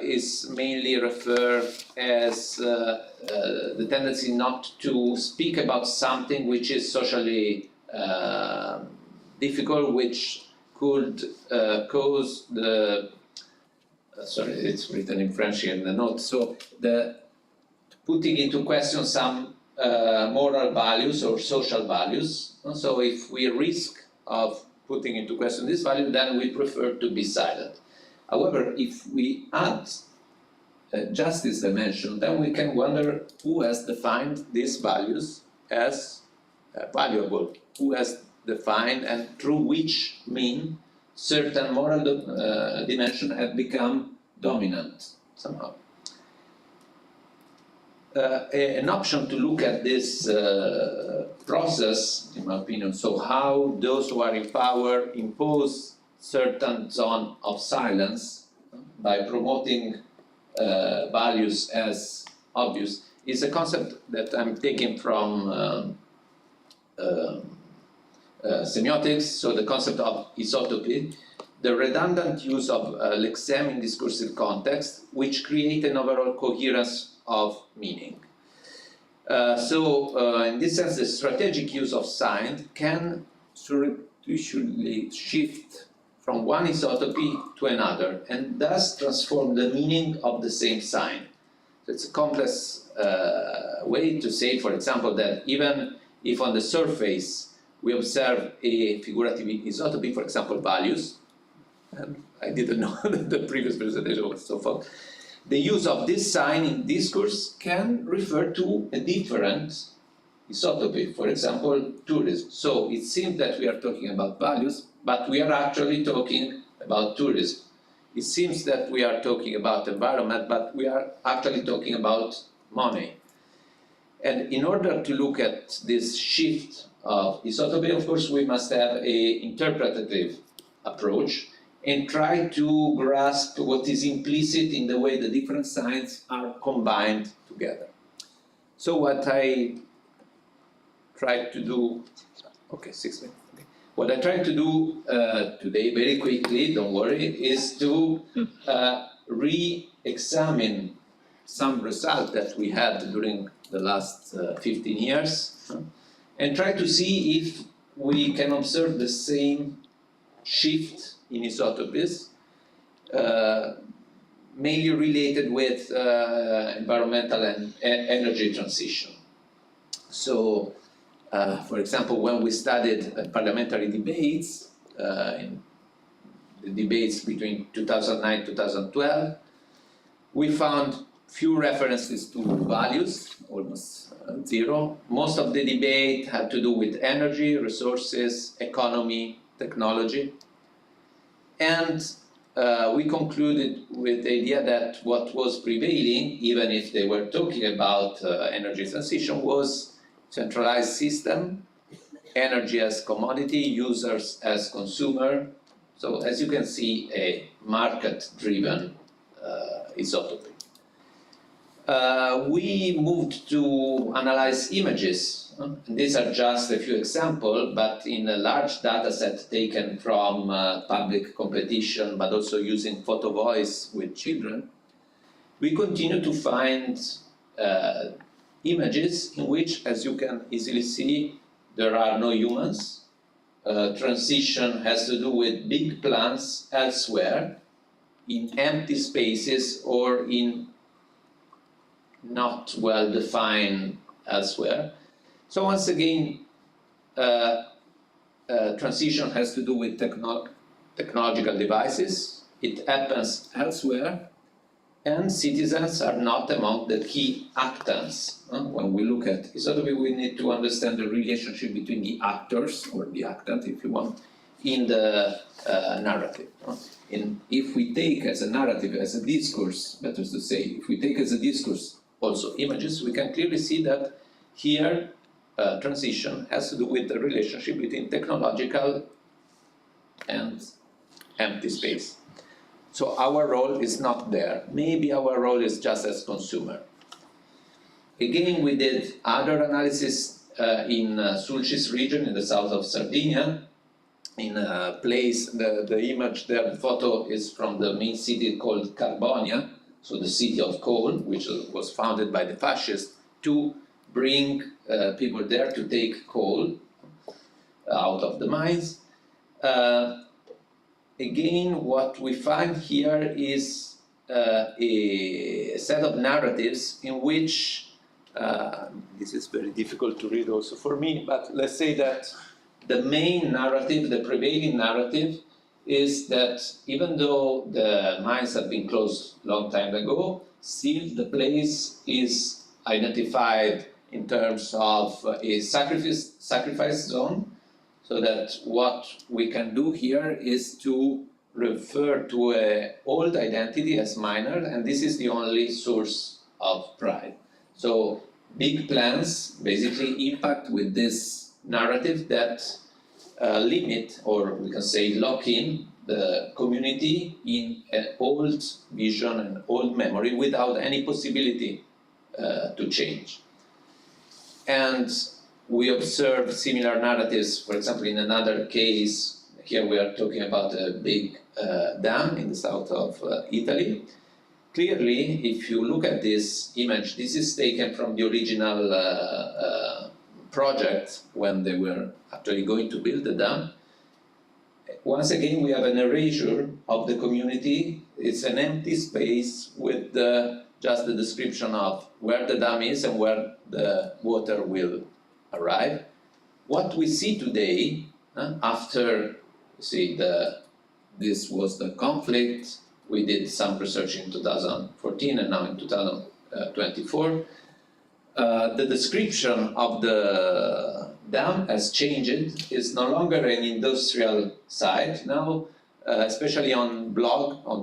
is mainly referred as the tendency not to speak about something which is socially difficult, which could cause the sorry, it's written in French here in the note. So the putting into question some moral values or social values. So if we risk of putting into question this value, then we prefer to be silent. However, if we add justice dimension, then we can wonder who has defined these values as valuable, who has defined and through which mean certain moral dimension have become dominant somehow. An option to look at this process, in my opinion, so how those who are in power impose certain zone of silence by promoting values as obvious, is a concept that I'm taking from semiotics, so the concept of isotopy, the redundant use of lexeme in discursive context, which create an overall coherence of meaning. In this sense, the strategic use of sign can surreptitiously shift from one isotopy to another, and thus transform the meaning of the same sign. So it's a complex way to say, for example, that even if on the surface we observe a figurative isotopy, for example, values, and I didn't know that the previous presentation was so fun, the use of this sign in discourse can refer to a different isotopy, for example, tourism. So it seems that we are talking about values, but we are actually talking about tourism. It seems that we are talking about environment, but we are actually talking about money. And in order to look at this shift of isotopy, of course, we must have an interpretative approach and try to grasp what is implicit in the way the different signs are combined together. So what I tried to do, okay, 6 minutes. Okay. What I tried to do today, very quickly, don't worry, is to re-examine some results that we had during the last 15 years and try to see if we can observe the same shift in isotopies, mainly related with environmental and energy transition. So, for example, when we studied parliamentary debates, in the debates between 2009 and 2012, we found few references to values, almost zero. Most of the debate had to do with energy, resources, economy, technology. And we concluded with the idea that what was prevailing, even if they were talking about energy transition, was centralized system, energy as commodity, users as consumer. So as you can see, a market-driven isotopy. We moved to analyze images. These are just a few examples, but in a large data set taken from public competition, but also using photo voice with children, we continue to find images in which, as you can easily see, there are no humans. Transition has to do with big plants elsewhere, in empty spaces or in not well-defined elsewhere. So once again, transition has to do with technological devices. It happens elsewhere, and citizens are not among the key actants. When we look at isotopy, we need to understand the relationship between the actors, or the actant, if you want, in the narrative. And if we take as a narrative, as a discourse, better to say, if we take as a discourse also images, we can clearly see that here transition has to do with the relationship between technological and empty space. So our role is not there. Maybe our role is just as consumer. Again, we did other analysis in Sulcis region in the south of Sardinia. In a place, the image there, the photo is from the main city called Carbonia, so the city of coal, which was founded by the fascists to bring people there to take coal out of the mines. Again, what we find here is a set of narratives in which, this is very difficult to read also for me, but let's say that the main narrative, the prevailing narrative, is that even though the mines have been closed a long time ago, still the place is identified in terms of a sacrifice zone, So that what we can do here is to refer to an old identity as minor, and this is the only source of pride. So big plans basically impact with this narrative that limit, or we can say lock in, the community in an old vision and old memory without any possibility to change. And we observe similar narratives, for example, in another case. Here we are talking about a big dam in the south of Italy. Clearly, if you look at this image, this is taken from the original project when they were actually going to build the dam. Once again, we have an erasure of the community. It's an empty space with just the description of where the dam is and where the water will arrive. What we see today, after this was the conflict, we did some research in 2014 and now in 2024. The description of the dam has changed. It's no longer an industrial site. Now, especially on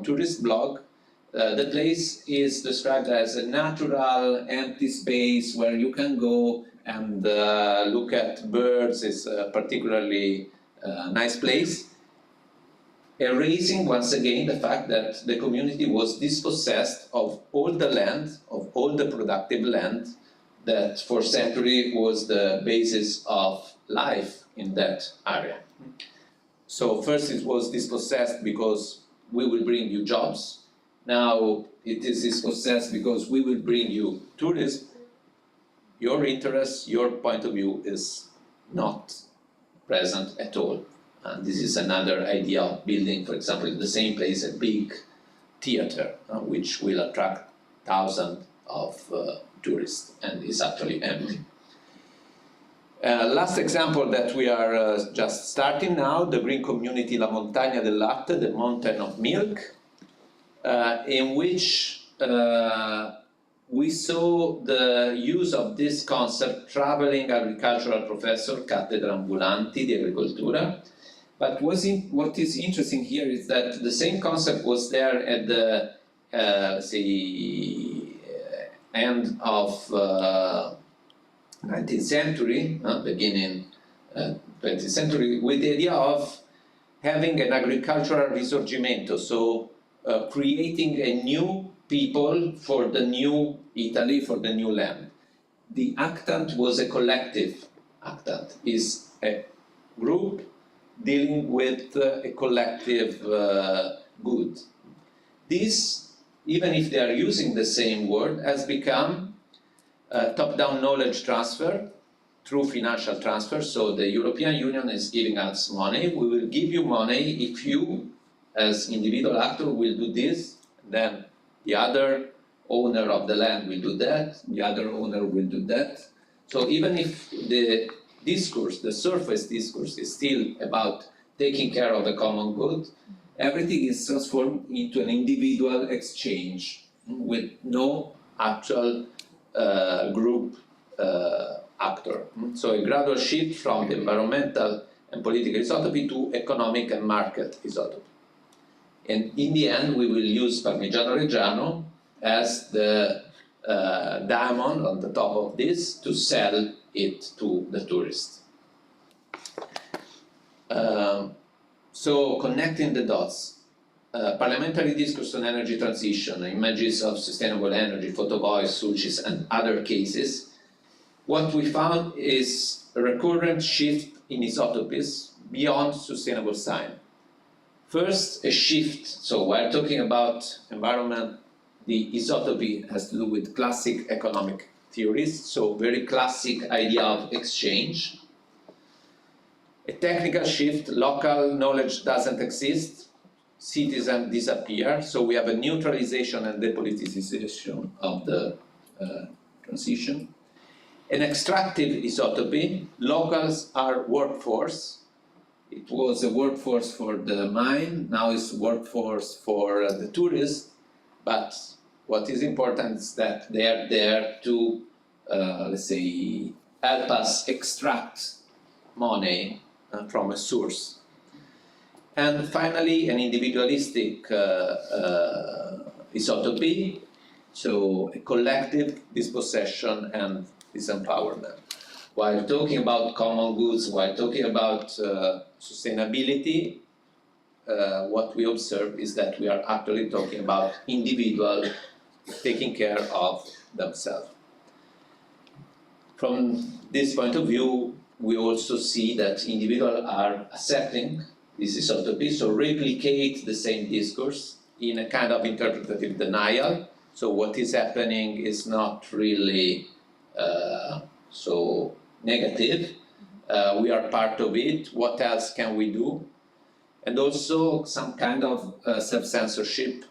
tourist blog, the place is described as a natural empty space where you can go and look at birds. It's a particularly nice place. Erasing once again the fact that the community was dispossessed of all the land, of all the productive land that for centuries was the basis of life in that area. So first it was dispossessed because we will bring you jobs. Now it is dispossessed because we will bring you tourism. Your interest, your point of view is not present at all. And this is another idea of building, for example, in the same place a big theater, which will attract thousands of tourists and is actually empty. Last example that we are just starting now, the green community La Montagna del Latte, the mountain of milk, in which we saw the use of this concept, traveling agricultural professor, cattedra ambulanti di agricoltura. But what is interesting here is that the same concept was there at the end of 19th century, beginning 20th century, with the idea of having an agricultural risorgimento, so creating a new people for the new Italy, for the new land. The actant was a collective actant, is a group dealing with a collective good. This, even if they are using the same word, has become top-down knowledge transfer through financial transfer. So the European Union is giving us money. We will give you money if you, as individual actor, will do this. Then the other owner of the land will do that. The other owner will do that. So even if the discourse, the surface discourse, is still about taking care of the common good, everything is transformed into an individual exchange with no actual group actor. So a gradual shift from the environmental and political isotopy to economic and market isotopy. And in the end, we will use Parmigiano Reggiano as the diamond on the top of this to sell it to the tourist. So connecting the dots, parliamentary discourse on energy transition, images of sustainable energy, photo voice, Sulcis, and other cases. What we found is a recurrent shift in isotopies beyond sustainable science. First, a shift. So while talking about environment, the isotopy has to do with classic economic theories, so very classic idea of exchange. A technical shift, local knowledge doesn't exist, citizens disappear, so we have a neutralization and depoliticization of the transition. An extractive isotopy, locals are workforce. It was a workforce for the mine, now it's workforce for the tourists, but what is important is that they are there to, let's say, help us extract money from a source. And finally, an individualistic isotopy, so a collective dispossession and disempowerment. While talking about common goods, while talking about sustainability, what we observe is that we are actually talking about individual taking care of themselves. From this point of view, we also see that individuals are accepting this isotopy, so replicate the same discourse in a kind of interpretative denial. So what is happening is not really so negative. We are part of it. What else can we do? And also some kind of self-censorship.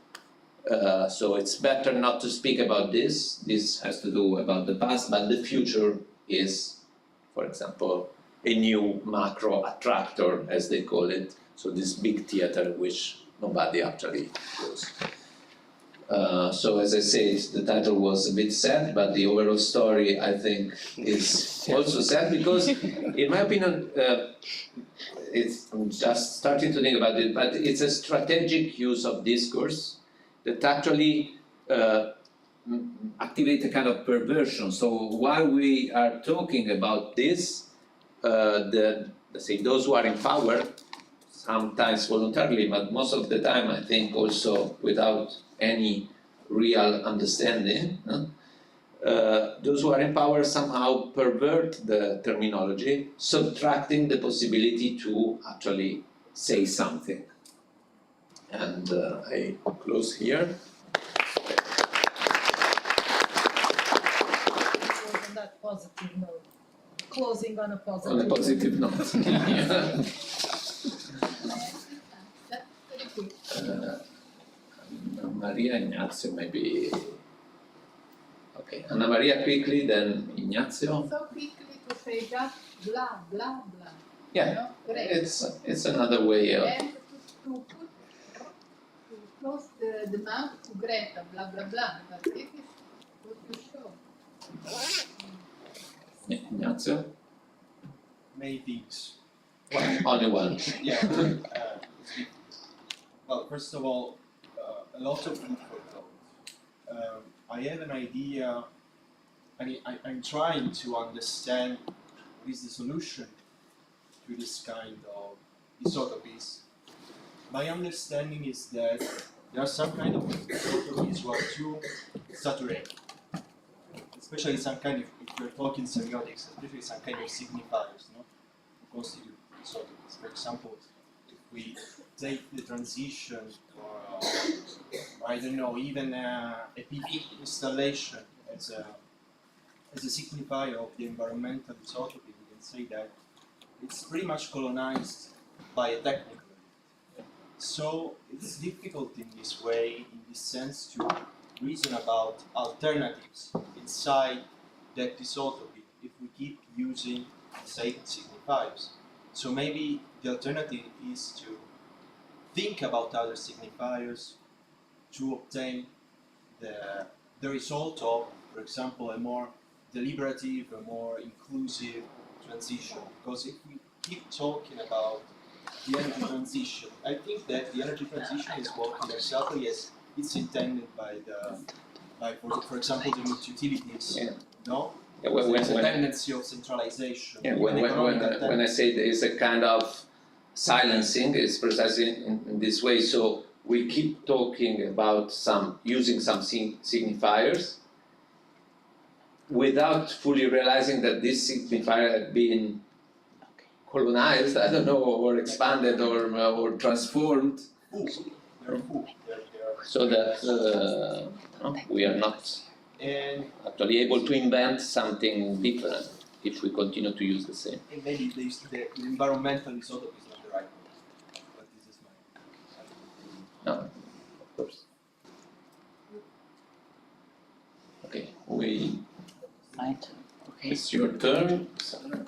So it's better not to speak about this. This has to do about the past, but the future is, for example, a new macro attractor, as they call it. So this big theater which nobody actually goes. So as I said, the title was a bit sad, but the overall story, I think, is also sad because, in my opinion, I'm just starting to think about it, but it's a strategic use of discourse that actually activate a kind of perversion. So while we are talking about this, let's say those who are in power, sometimes voluntarily, but most of the time I think also without any real understanding, those who are in power somehow pervert the terminology, subtracting the possibility to actually say something. And I close here. On that positive note. Closing on a positive On a positive note. Yeah. That's very good. Maria, Ignazio, maybe. Okay, Anna Maria quickly, then Ignazio. So quickly to say just blah, blah, blah. Yeah, No? Great. it's another way of. And to close the mouth to Greta, blah, blah, blah. But this is what you show. Ignazio? Many things. Only one. Yeah. Well, first of all, a lot of food for thought. I have an idea. I'm trying to understand what is the solution to this kind of isotopies. My understanding is that there are some kind of isotopies who are too saturated, especially some kind of, if we're talking semiotics, especially some kind of signifiers, no, to constitute isotopies. For example, if we take the transition or I don't know, even a PV installation as a signifier of the environmental isotopy, we can say that it's pretty much colonized by a technical. So it's difficult in this way, in this sense, to reason about alternatives inside that isotopy if we keep using the same signifiers. So maybe the alternative is to think about other signifiers to obtain the result of, for example, a more deliberative, a more inclusive transition. Because if we keep talking about the energy transition, I think that the energy transition is working exactly as it's intended by for example, the multi-utilities. Yeah. No? Yeah, there's a tendency of centralization. Yeah, when I say there is a kind of silencing, it's precisely in this way. So we keep talking about using some signifiers without fully realizing that this signifier had been colonized, I don't know, or expanded or transformed. So that we are not actually able to invent something different if we continue to use the same. And maybe the environmental isotope is not the right one, but this is my. No, of course. Okay, Right. Okay. it's your turn, Sara.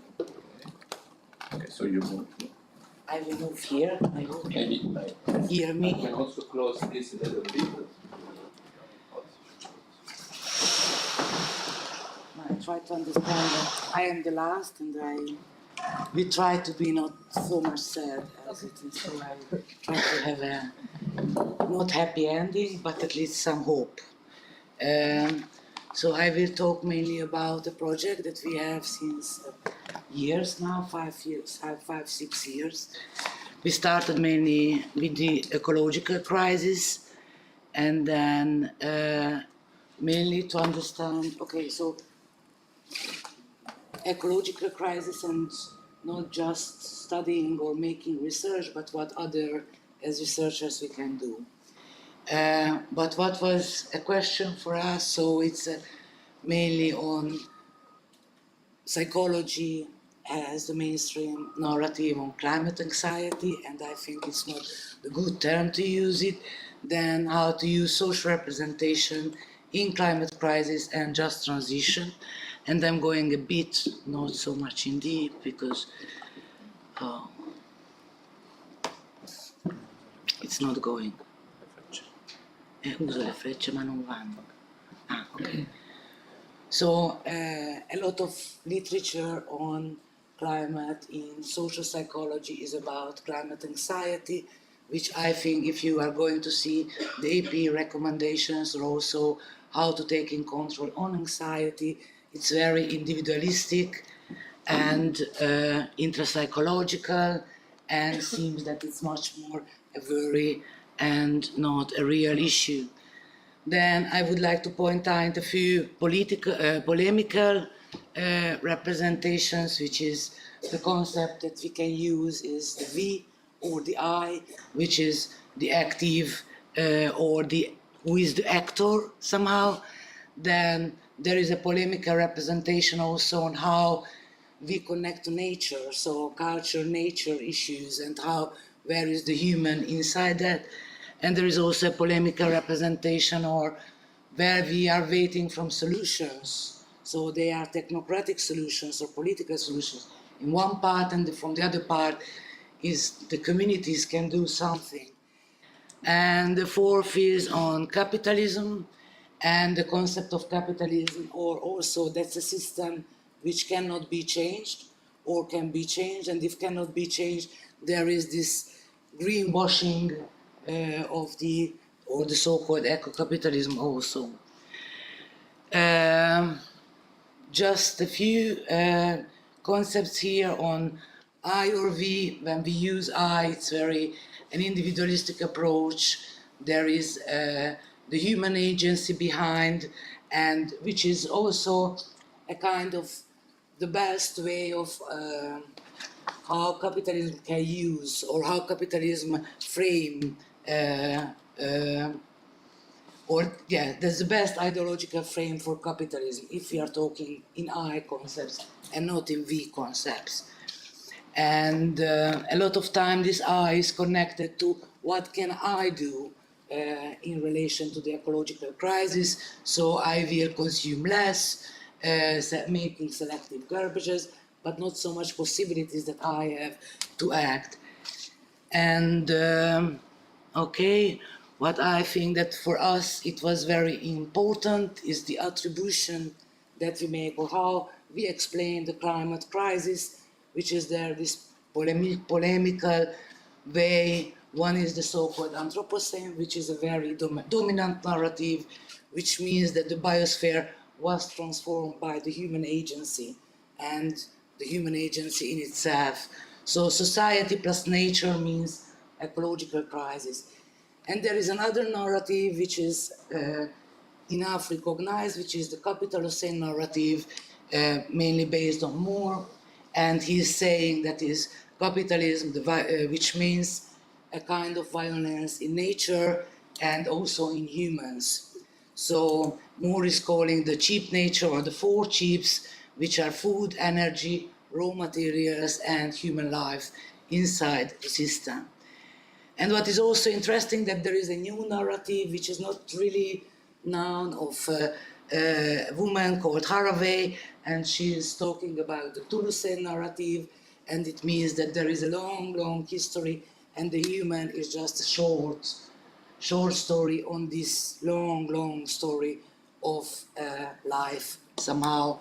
Okay, so you move. I will move here. I hope you Maybe hear I me. can also close this a little bit. I try to understand that I am the last and I we try to be not so much sad as it is, so I try to have a not happy ending, but at least some hope. So I will talk mainly about a project that we have since years now, 5 years, 6 years. We started mainly with the ecological crisis, and then mainly to understand, okay, so ecological crisis and not just studying or making research, but what other, as researchers, we can do. But what was a question for us, so it's mainly on psychology as the mainstream narrative on climate anxiety, and I think it's not the good term to use it, then how to use social representation in climate crisis and just transition. And I'm going a bit, not so much in deep, because it's not going. Uso le frecce ma non vanno. Ah, okay. So a lot of literature on climate in social psychology is about climate anxiety, which I think if you are going to see the AP recommendations or also how to take in control on anxiety, it's very individualistic and intrapsychological, and seems that it's much more a worry and not a real issue. Then I would like to point out a few polemical representations, which is the concept that we can use is the we or the I, which is the active or the who is the actor somehow. Then there is a polemical representation also on how we connect to nature, so culture, nature issues, and how where is the human inside that. And there is also a polemical representation or where we are waiting from solutions. So they are technocratic solutions or political solutions in one part, and from the other part is the communities can do something. And the fourth is on capitalism and the concept of capitalism, or also that's a system which cannot be changed or can be changed, and if cannot be changed, there is this greenwashing of the so-called eco-capitalism also. Just a few concepts here on I or we. When we use I, it's very an individualistic approach. There is the human agency behind, and which is also a kind of the best way of how capitalism can use or how capitalism frame that's the best ideological frame for capitalism if we are talking in I concepts and not in we concepts. And a lot of time this I is connected to what can I do in relation to the ecological crisis. So I will consume less, making selective garbages, but not so much possibilities that I have to act. And okay, what I think that for us it was very important is the attribution that we make, or how we explain the climate crisis, which is there this polemical way. One is the so-called Anthropocene, which is a very dominant narrative, which means that the biosphere was transformed by the human agency and the human agency in itself. So society plus nature means ecological crisis. And there is another narrative which is enough recognized, which is the Capitalocene narrative, mainly based on Moore, and he's saying that is capitalism, which means a kind of violence in nature and also in humans. So Moore is calling the cheap nature, or the four cheaps, which are food, energy, raw materials, and human life inside the system. And what is also interesting that there is a new narrative which is not really known, of a woman called Haraway, and she is talking about the Toulouse narrative, and it means that there is a long, long history, and the human is just a short story on this long, long story of life somehow.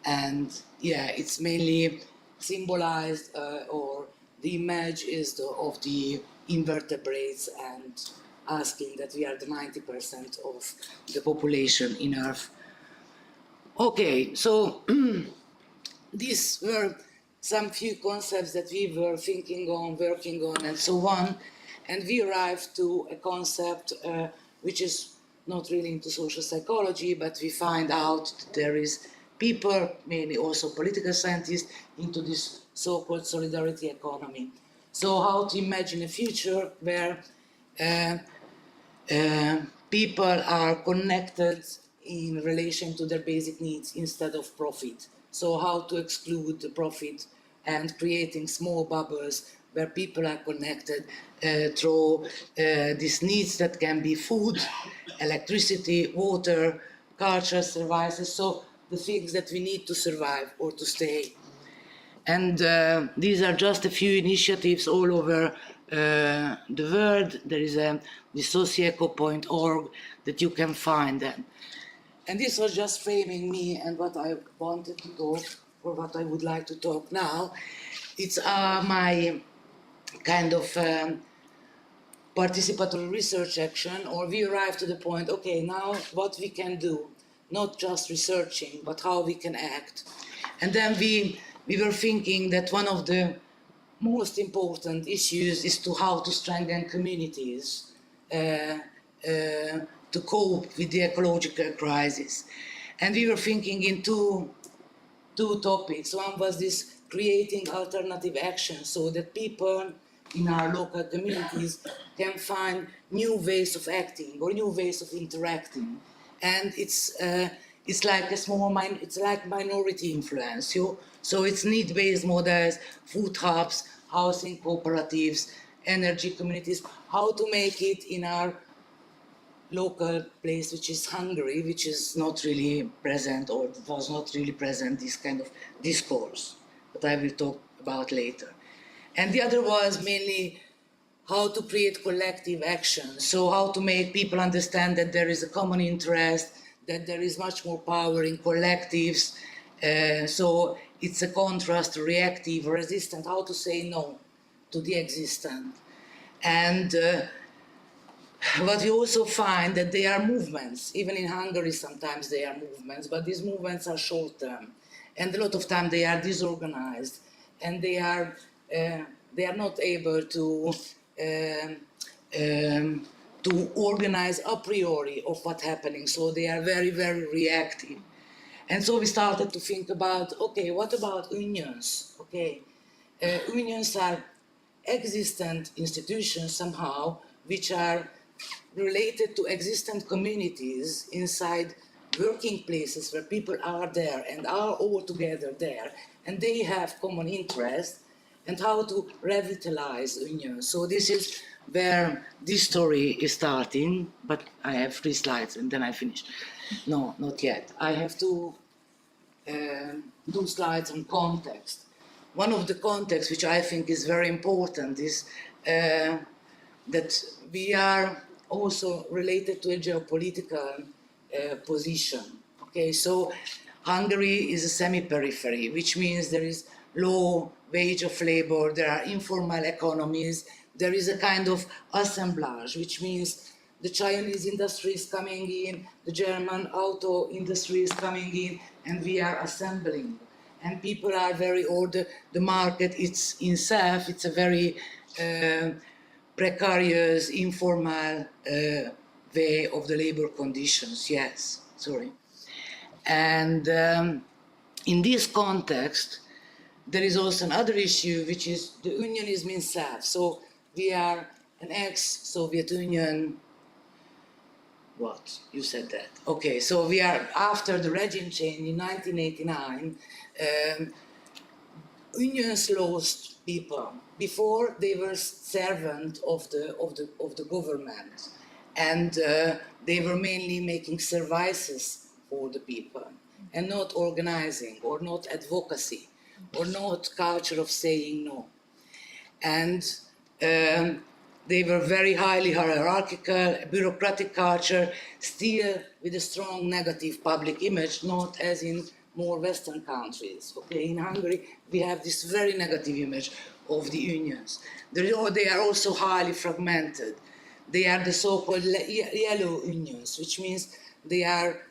And yeah, it's mainly symbolized, or the image is of the invertebrates, and asking that we are the 90% of the population in Earth. Okay, so these were some few concepts that we were thinking on, working on, and so on, and we arrived to a concept which is not really into social psychology, but we find out that there is people, mainly also political scientists, into this so-called solidarity economy. So how to imagine a future where people are connected in relation to their basic needs instead of profit. So how to exclude the profit and creating small bubbles where people are connected through these needs that can be food, electricity, water, culture, services, so the things that we need to survive or to stay. And these are just a few initiatives all over the world. There is the socieco.org that you can find them. And this was just framing me and what I wanted to talk, or what I would like to talk now. It's my kind of participatory research action, or we arrived to the point, okay, now what we can do, not just researching, but how we can act. And then we were thinking that one of the most important issues is to how to strengthen communities to cope with the ecological crisis. And we were thinking in two topics. One was this creating alternative action so that people in our local communities can find new ways of acting or new ways of interacting. And it's like a small, it's like minority influence. So it's need-based models, food hubs, housing cooperatives, energy communities, how to make it in our local place, which is Hungary, which is not really present, or was not really present, this kind of discourse, that I will talk about later. And the other was mainly how to create collective action. So how to make people understand that there is a common interest, that there is much more power in collectives. So it's a contrast, reactive, resistant, how to say no to the existent. And what we also find that they are movements. Even in Hungary sometimes they are movements, but these movements are short-term. And a lot of time they are disorganized, and they are not able to organize a priori of what's happening. So they are very, very reactive. And so we started to think about, okay, what about unions? Okay, unions are existent institutions somehow, which are related to existent communities inside working places where people are there and are all together there, and they have common interest, and how to revitalize unions. So this is where this story is starting, but I have 3 slides and then I finish. No, not yet. I have to do slides on context. One of the contexts which I think is very important is that we are also related to a geopolitical position. Okay, so Hungary is a semi-periphery, which means there is low wage of labor, there are informal economies, there is a kind of assemblage, which means the Chinese industry is coming in, the German auto industry is coming in, and we are assembling. And people are very, or the market, it's in itself, it's a very precarious, informal way of the labor conditions, yes, sorry. And in this context, there is also another issue, which is the unionism in itself. So we are an ex-Soviet Union, what? You said that. Okay, so we are, after the regime change in 1989, unions lost people. Before, they were servants of the government, and they were mainly making services for the people, and not organizing, or not advocacy, or not culture of saying no. And they were very highly hierarchical, bureaucratic culture, still with a strong negative public image, not as in more Western countries. Okay, in Hungary we have this very negative image of the unions. They are also highly fragmented. They are the so-called yellow unions, which means they are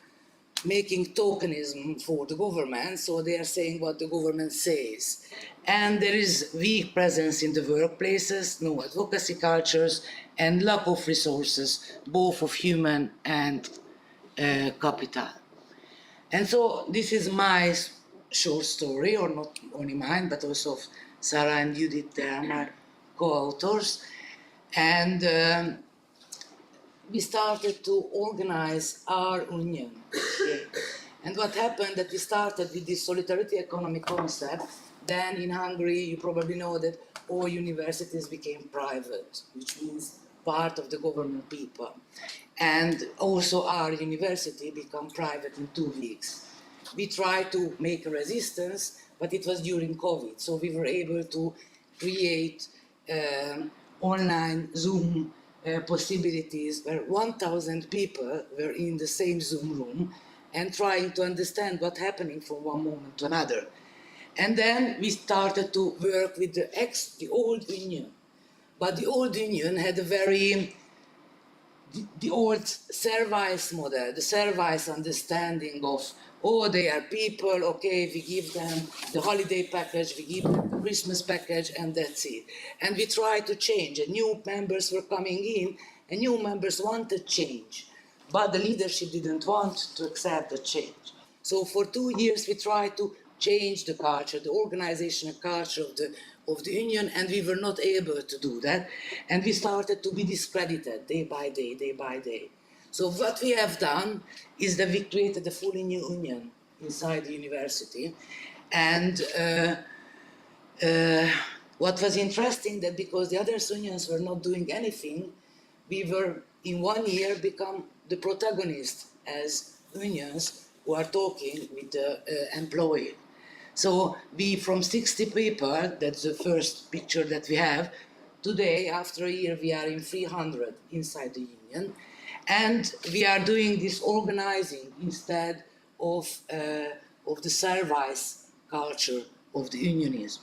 making tokenism for the government, so they are saying what the government says. And there is weak presence in the workplaces, no advocacy cultures, and lack of resources, both of human and capital. And so this is my short story, or not only mine, but also of Sara and Judith, they are my co-authors. And we started to organize our union. Okay. And what happened that we started with this solidarity economy concept, then in Hungary you probably know that all universities became private, which means part of the government people. And also our university became private in 2 weeks. We tried to make a resistance, but it was during COVID, so we were able to create online Zoom possibilities where 1,000 people were in the same Zoom room and trying to understand what's happening from one moment to another. And then we started to work with the old union. But the old union had a very, the old service model, the service understanding of, oh, they are people, okay, we give them the holiday package, we give them the Christmas package, and that's it. And we tried to change, and new members were coming in, and new members wanted change. But the leadership didn't want to accept the change. So for 2 years we tried to change the culture, the organizational culture of the union, and we were not able to do that. And we started to be discredited day by day, day by day. So what we have done is that we created a fully new union inside the university. And what was interesting that because the other unions were not doing anything, we were in 1 year become the protagonist as unions who are talking with the employee. So we, from 60 people, that's the first picture that we have, today, after a year, we are in 300 inside the union. And we are doing this organizing instead of the service culture of the unionism.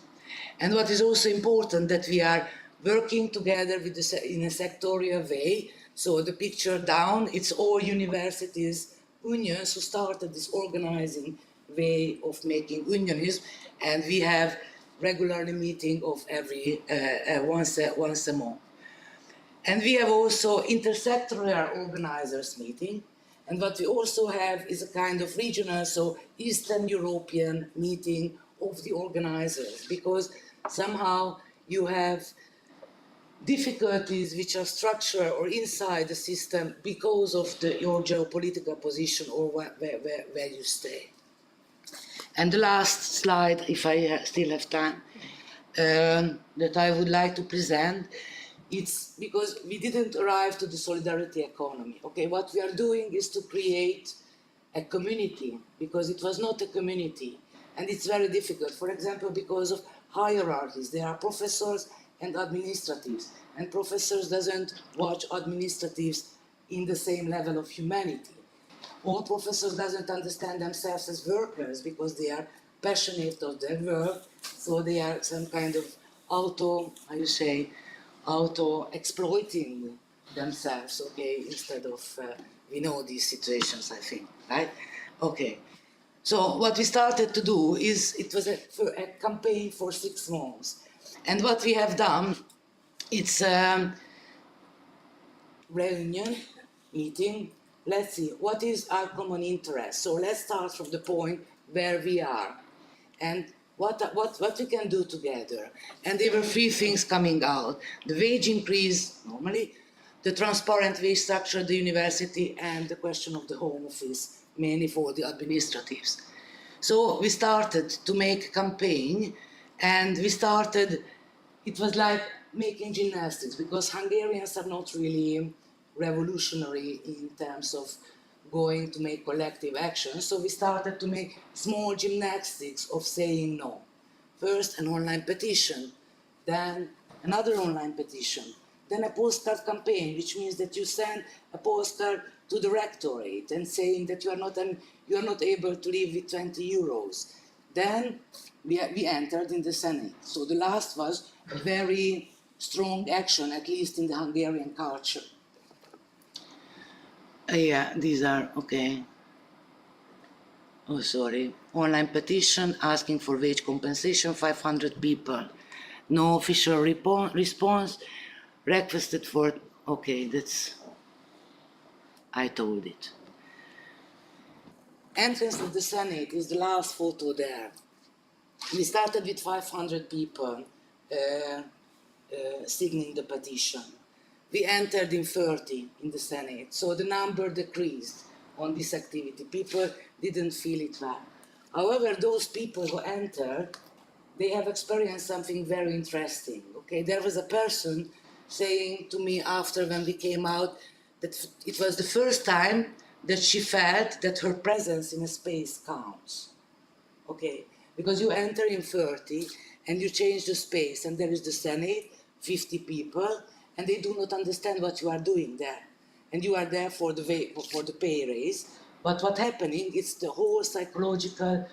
And what is also important that we are working together with in a sectorial way. So the picture down, it's all universities, unions who started this organizing way of making unionism, and we have regularly meeting of every once a month. And we have also intersectoral organizers meeting, and what we also have is a kind of regional, so Eastern European meeting of the organizers, because somehow you have difficulties which are structural or inside the system because of your geopolitical position or where you stay. And the last slide, if I still have time, that I would like to present, it's because we didn't arrive to the solidarity economy. Okay, what we are doing is to create a community, because it was not a community, and it's very difficult. For example, because of hierarchies, there are professors and administratives, and professors doesn't watch administratives in the same level of humanity. All professors doesn't understand themselves as workers because they are passionate of their work, so they are some kind of auto-exploiting themselves, okay, instead of, we know these situations, I think, right? Okay. So what we started to do is, it was a campaign for 6 months. And what we have done, it's a reunion, meeting. Let's see, what is our common interest? So let's start from the point where we are and what we can do together. And there were 3 things coming out. The wage increase, normally, the transparent wage structure of the university, and the question of the home office, mainly for the administratives. So we started to make a campaign, and we started, it was like making gymnastics, because Hungarians are not really revolutionary in terms of going to make collective action. So we started to make small gymnastics of saying no. First an online petition, then another online petition, then a postcard campaign, which means that you send a postcard to the rectorate and saying that you are not able to live with 20 euros. Then we entered in the Senate. So the last was a very strong action, at least in the Hungarian culture. Yeah, these are, okay. Oh, sorry. Online petition asking for wage compensation, 500 people. No official response. Requested for, okay, that's, I told it. Entrance of the Senate is the last photo there. We started with 500 people signing the petition. We entered in 30 in the Senate, so the number decreased on this activity. People didn't feel it well. However, those people who entered, they have experienced something very interesting. Okay, there was a person saying to me after when we came out that it was the first time that she felt that her presence in a space counts. Okay, because you enter in 30 and you change the space, and there is the Senate, 50 people, and they do not understand what you are doing there. And you are there for the pay raise. But what's happening is the whole psychological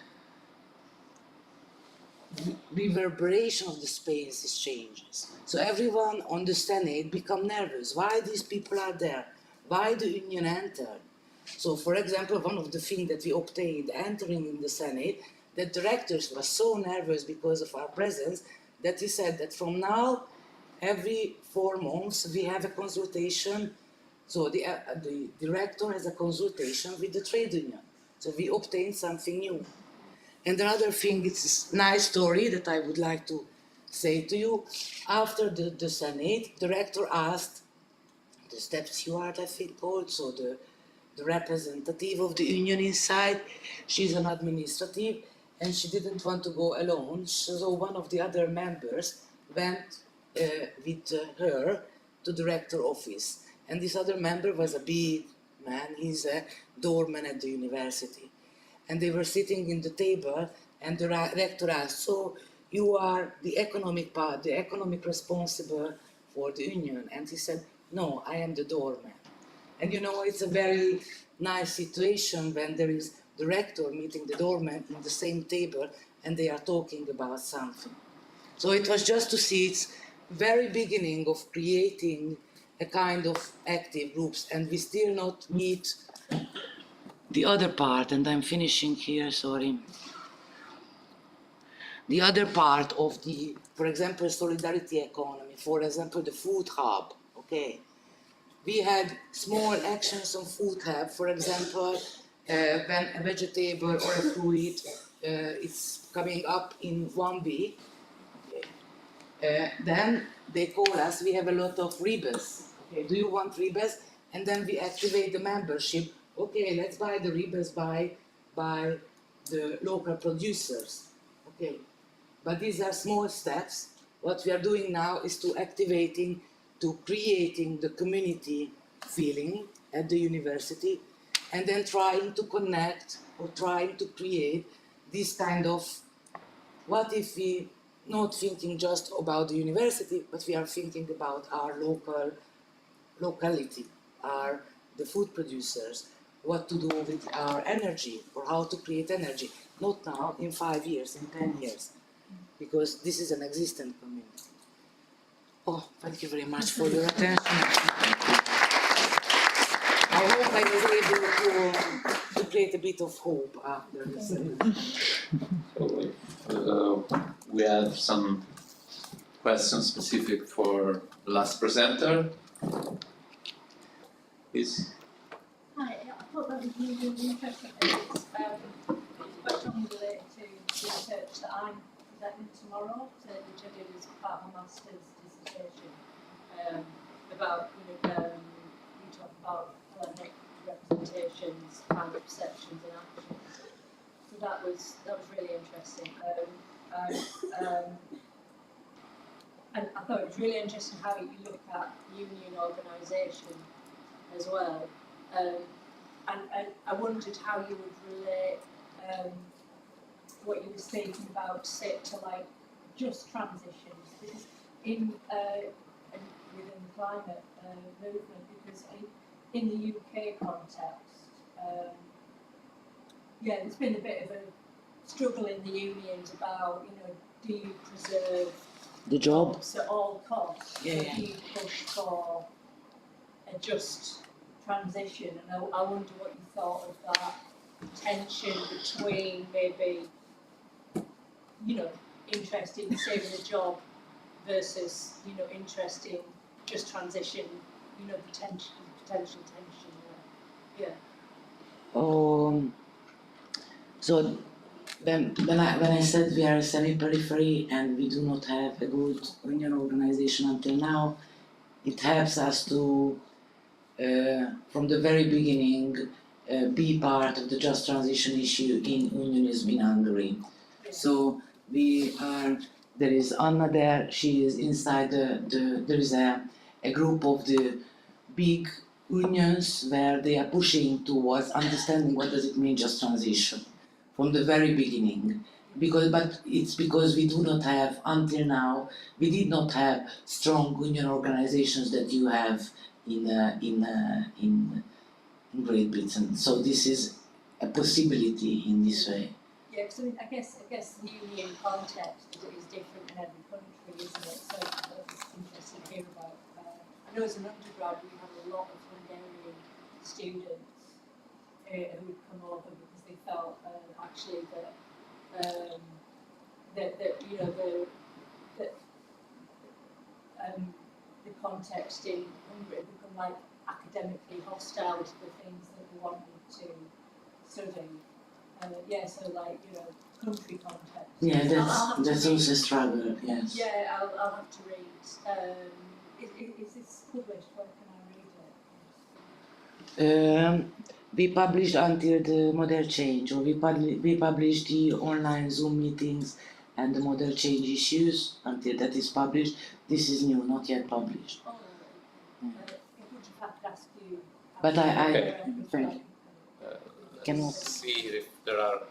reverberation of the space is changes. So everyone on the Senate become nervous. Why these people are there? Why the union entered? So, for example, one of the things that we obtained entering in the Senate, the directors were so nervous because of our presence that he said that from now, every 4 months, we have a consultation. So the director has a consultation with the trade union. So we obtained something new. And another thing, it's a nice story that I would like to say to you. After the Senate, the director asked the step steward, I think, also the representative of the union inside. She's an administrative, and she didn't want to go alone. So one of the other members went with her to the rector office. And this other member was a big man. He's a doorman at the university. And they were sitting in the table, and the rector asked, so you are the economic part, the economic responsible for the union? And he said, no, I am the doorman. And you know, it's a very nice situation when there is the rector meeting the doorman in the same table and they are talking about something. So it was just to see its very beginning of creating a kind of active groups, and we still not meet the other part, and I'm finishing here, sorry. The other part of the, for example, solidarity economy, for example, the food hub, okay. We had small actions on food hub, for example, when a vegetable or a fruit is coming up in 1 week, then they call us, we have a lot of ribas. Okay, do you want ribas? And then we activate the membership. Okay, let's buy the ribas by the local producers. Okay, but these are small steps. What we are doing now is to creating the community feeling at the university, and then trying to connect or trying to create this kind of, what if we not thinking just about the university, but we are thinking about our locality, the food producers, what to do with our energy, or how to create energy, not now, in 5 years, in 10 years, because this is an existent community. Oh, thank you very much for your attention. I hope I was able to create a bit of hope after this. So we have some questions specific for the last presenter. Please. Hi, I thought that was really interesting. It's a question related to research that I'm presenting tomorrow, which I did as part of my master's dissertation, about, you talk about hellenic representations, kind of perceptions and actions. So that was really interesting. And I thought it was really interesting how you look at union organisation as well. And I wondered how you would relate what you were speaking about, say, to like just transitions, because within the climate movement, because in the UK context, yeah, there's been a bit of a struggle in the unions about, you know, do you preserve The job. jobs at all costs? Yeah, Or yeah. do you push for a just transition? And I wonder what you thought of that tension between maybe, you know, interest in saving a job versus, you know, interest in just transition, you know, potential tension there. Yeah. So when I said we are a semi-periphery and we do not have a good union organization until now, it helps us to, from the very beginning, be part of the just transition issue in unionism in Hungary. So there is Anna there, she is inside there is a group of the big unions where they are pushing towards understanding what does it mean just transition from the very beginning. But it's because we do not have, until now, we did not have strong union organizations that you have in Great Britain. So this is a possibility in this way. Yeah, because I mean, I guess the union context is different in every country, isn't it? So it's interesting to hear about. I know as an undergrad we had a lot of Hungarian students who would come over because they felt actually that you know the context in Hungary had become like academically hostile to the things that they wanted to study. Yeah, so like, you know, country context. Yeah, that's also a struggle, yes. Yeah, I'll have to read. Is this published? Where can I read it? We published until the model change, or we published the online Zoom meetings and the model change issues until that is published. This is new, not yet published. Oh, it would have to ask you. But I Okay. cannot. See if there are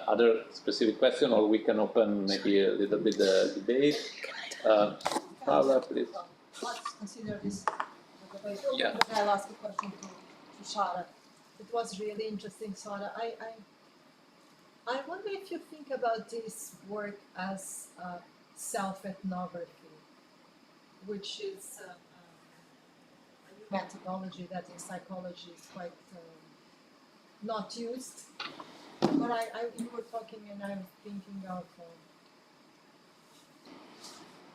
other specific questions, or we can open maybe a little bit the debate. Paula, please. Let's consider this. Yeah. I'll ask a question to Sara. It was really interesting, Sara. I wonder if you think about this work as self-ethnography, which is a new methodology that in psychology is quite not used. But you were talking, and I'm thinking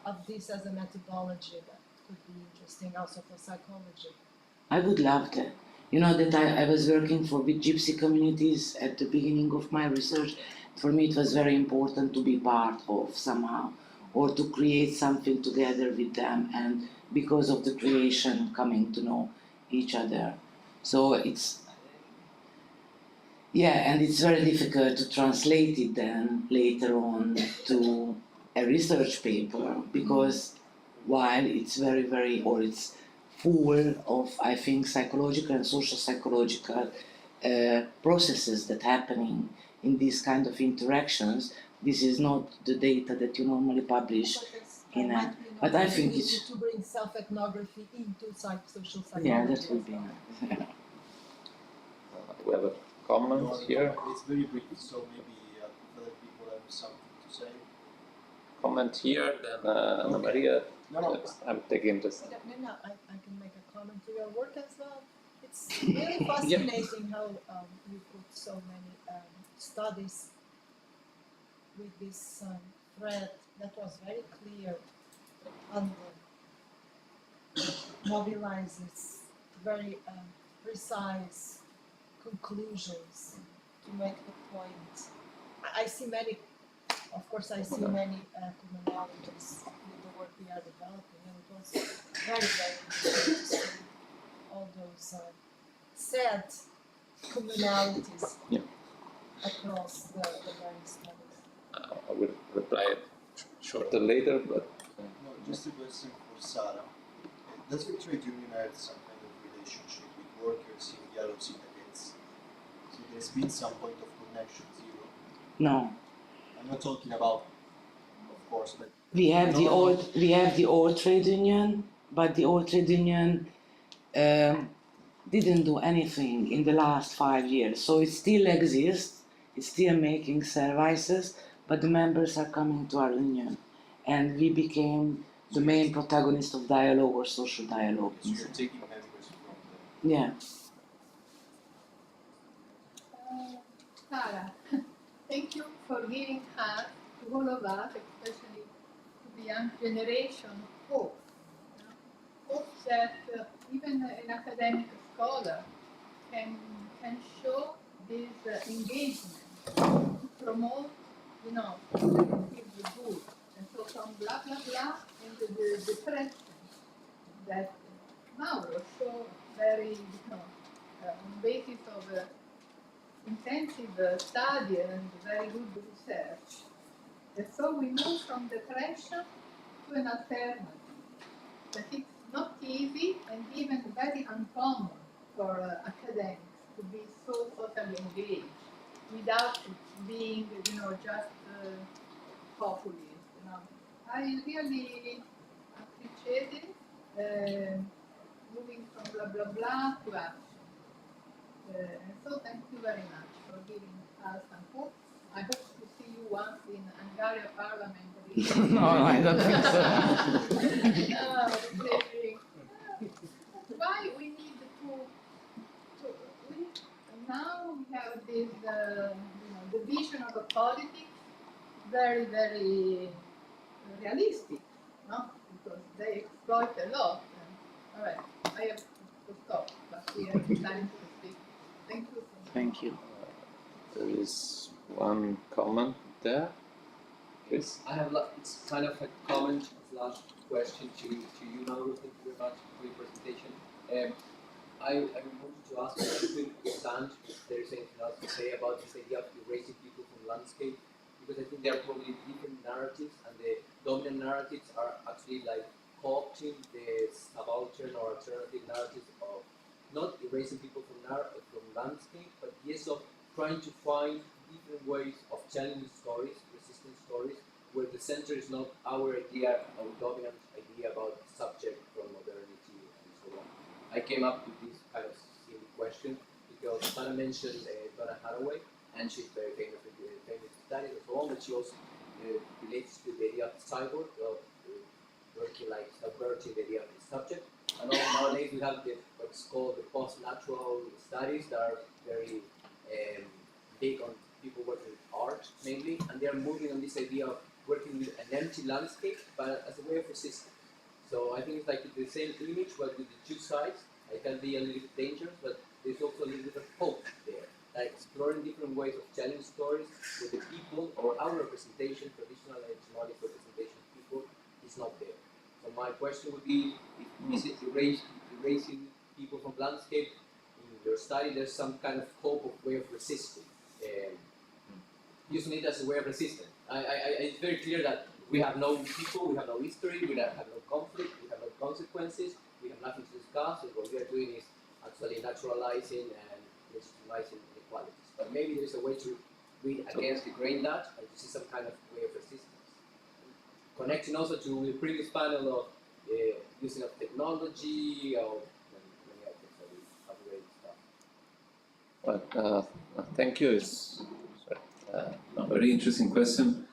of this as a methodology that could be interesting also for psychology. I would love that. You know that I was working with gypsy communities at the beginning of my research. For me it was very important to be part of somehow, or to create something together with them, and because of the creation coming to know each other. So it's and it's very difficult to translate it then later on to a research paper, because while it's it's full of, I think, psychological and social psychological processes that happening in these kind of interactions, this is not the data that you normally publish in a. But I think it's to bring self-ethnography into social psychology. Yeah, that would be nice. We have a comment here. It's very brief, so maybe other people have something to say. Comment here, then Anna Maria. No. I'm taking this. No, I can make a comment to your work as well. It's really fascinating how you put so many studies with this thread that was very clear and mobilizes very precise conclusions to make the point. I see many, of course, many commonalities with the work we are developing, and it was very, very interesting to see all those sad commonalities across the various studies. I will reply shorter later, but No, just a question for Sara. Does your trade union have some kind of relationship with workers in yellow syndicates? So there's been some point of connection, zero. No. I'm not talking about, of course, but We have the old trade union, but the old trade union didn't do anything in the last 5 years. So it still exists, it's still making services, but the members are coming to our union. And we became the main protagonist of dialogue or social dialogue. So you're taking members from the... Yeah. Sara, thank you for giving us, to all of us, especially to the young generation, hope. Hope that even an academic scholar can show this engagement to promote, the good. And so from blah blah blah into the depression that Mauro showed very, on basis of intensive study and very good research. And so we move from depression to an alternative. That it's not easy and even very uncommon for academics to be so totally engaged without being, just populist. I really appreciate it, moving from blah blah blah to action. And so thank you very much for giving us some hope. I hope to see you once in Hungary Parliament. No, I don't think so. Why we need now we have this the vision of the politics very, very realistic, no? Because they exploit a lot. All right, I have to stop, but we have time to speak. Thank you. Thank you. There is one comment there. Chris? I have, it's kind of a comment slash question to you, Mauro. Thank you very much for your presentation. I wanted to ask if you could stand, if there is anything else to say about this idea of erasing people from landscape, because I think there are probably different narratives, and the dominant narratives are actually like co-opting the subaltern or alternative narratives of not erasing people from landscape, but yes, of trying to find different ways of telling the stories, resistant stories, where the center is not our idea, our dominant idea about the subject from modernity and so on. I came up with this kind of silly question because Sara mentioned Donna Haraway, and she's very famous with famous studies and so on, but she also relates to the idea of the cyborg, of working like subverting the idea of the subject. And also nowadays we have what's called the post-natural studies that are very big on people working with art mainly, and they are moving on this idea of working with an empty landscape, but as a way of resistance. So I think it's like the same image, but with the two sides. It can be a little bit dangerous, but there's also a little bit of hope there. Like exploring different ways of telling stories with the people or our representation, traditional and hegemonic representation of people, is not there. So my question would be, is it erasing people from landscape? In your study, there's some kind of hope of way of resisting. Using it as a way of resistance. It's very clear that we have no people, we have no history, we have no conflict, we have no consequences, we have nothing to discuss, and what we are doing is actually naturalizing and legitimizing inequalities. But maybe there's a way to read against the grain that and to see some kind of way of resistance. Connecting also to the previous panel of using of technology or many other things that we have already discussed. But thank you. It's a very interesting question.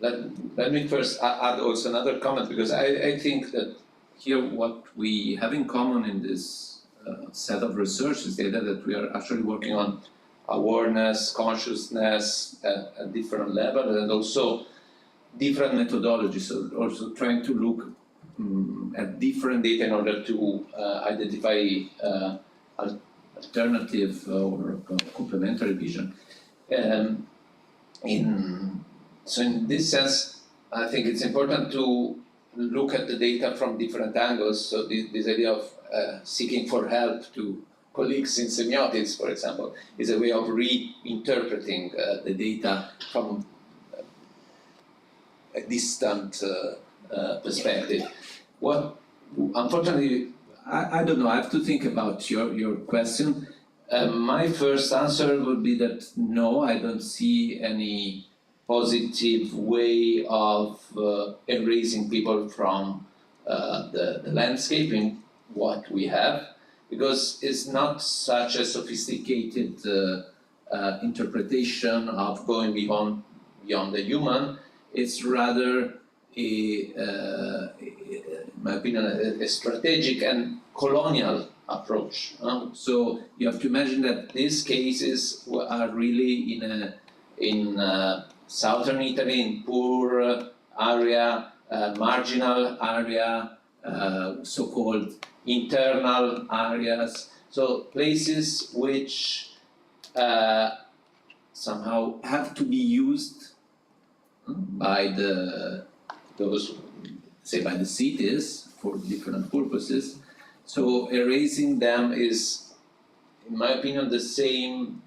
Let me first add also another comment, because I think that here what we have in common in this set of research is the idea that we are actually working on awareness, consciousness at different levels, and also different methodologies, so also trying to look at different data in order to identify alternative or complementary vision. So in this sense, I think it's important to look at the data from different angles. So this idea of seeking for help to colleagues in semiotics, for example, is a way of reinterpreting the data from a distant perspective. Unfortunately, I don't know, I have to think about your question. My first answer would be that no, I don't see any positive way of erasing people from the landscape. what we have, because it's not such a sophisticated interpretation of going beyond the human. It's rather in my opinion, a strategic and colonial approach. So you have to imagine that these cases are really in southern Italy, in poor area, marginal area, so-called internal areas. So places which somehow have to be used by those, say, by the cities for different purposes. So erasing them is, in my opinion, the same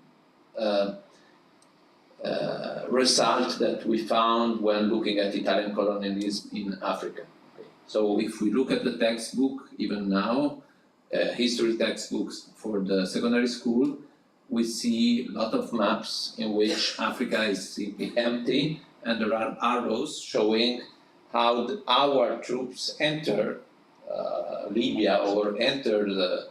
result that we found when looking at Italian colonialism in Africa. So if we look at the textbook, even now, history textbooks for the secondary school, we see a lot of maps in which Africa is simply empty, and there are arrows showing how our troops enter Libya or enter the.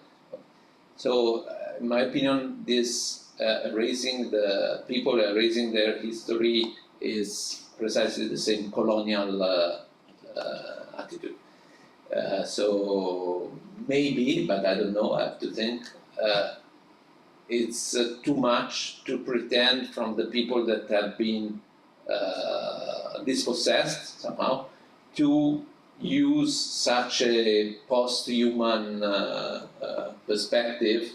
So, in my opinion, this erasing the people, erasing their history is precisely the same colonial attitude. So maybe, but I don't know, I have to think, it's too much to pretend from the people that have been dispossessed somehow to use such a post-human perspective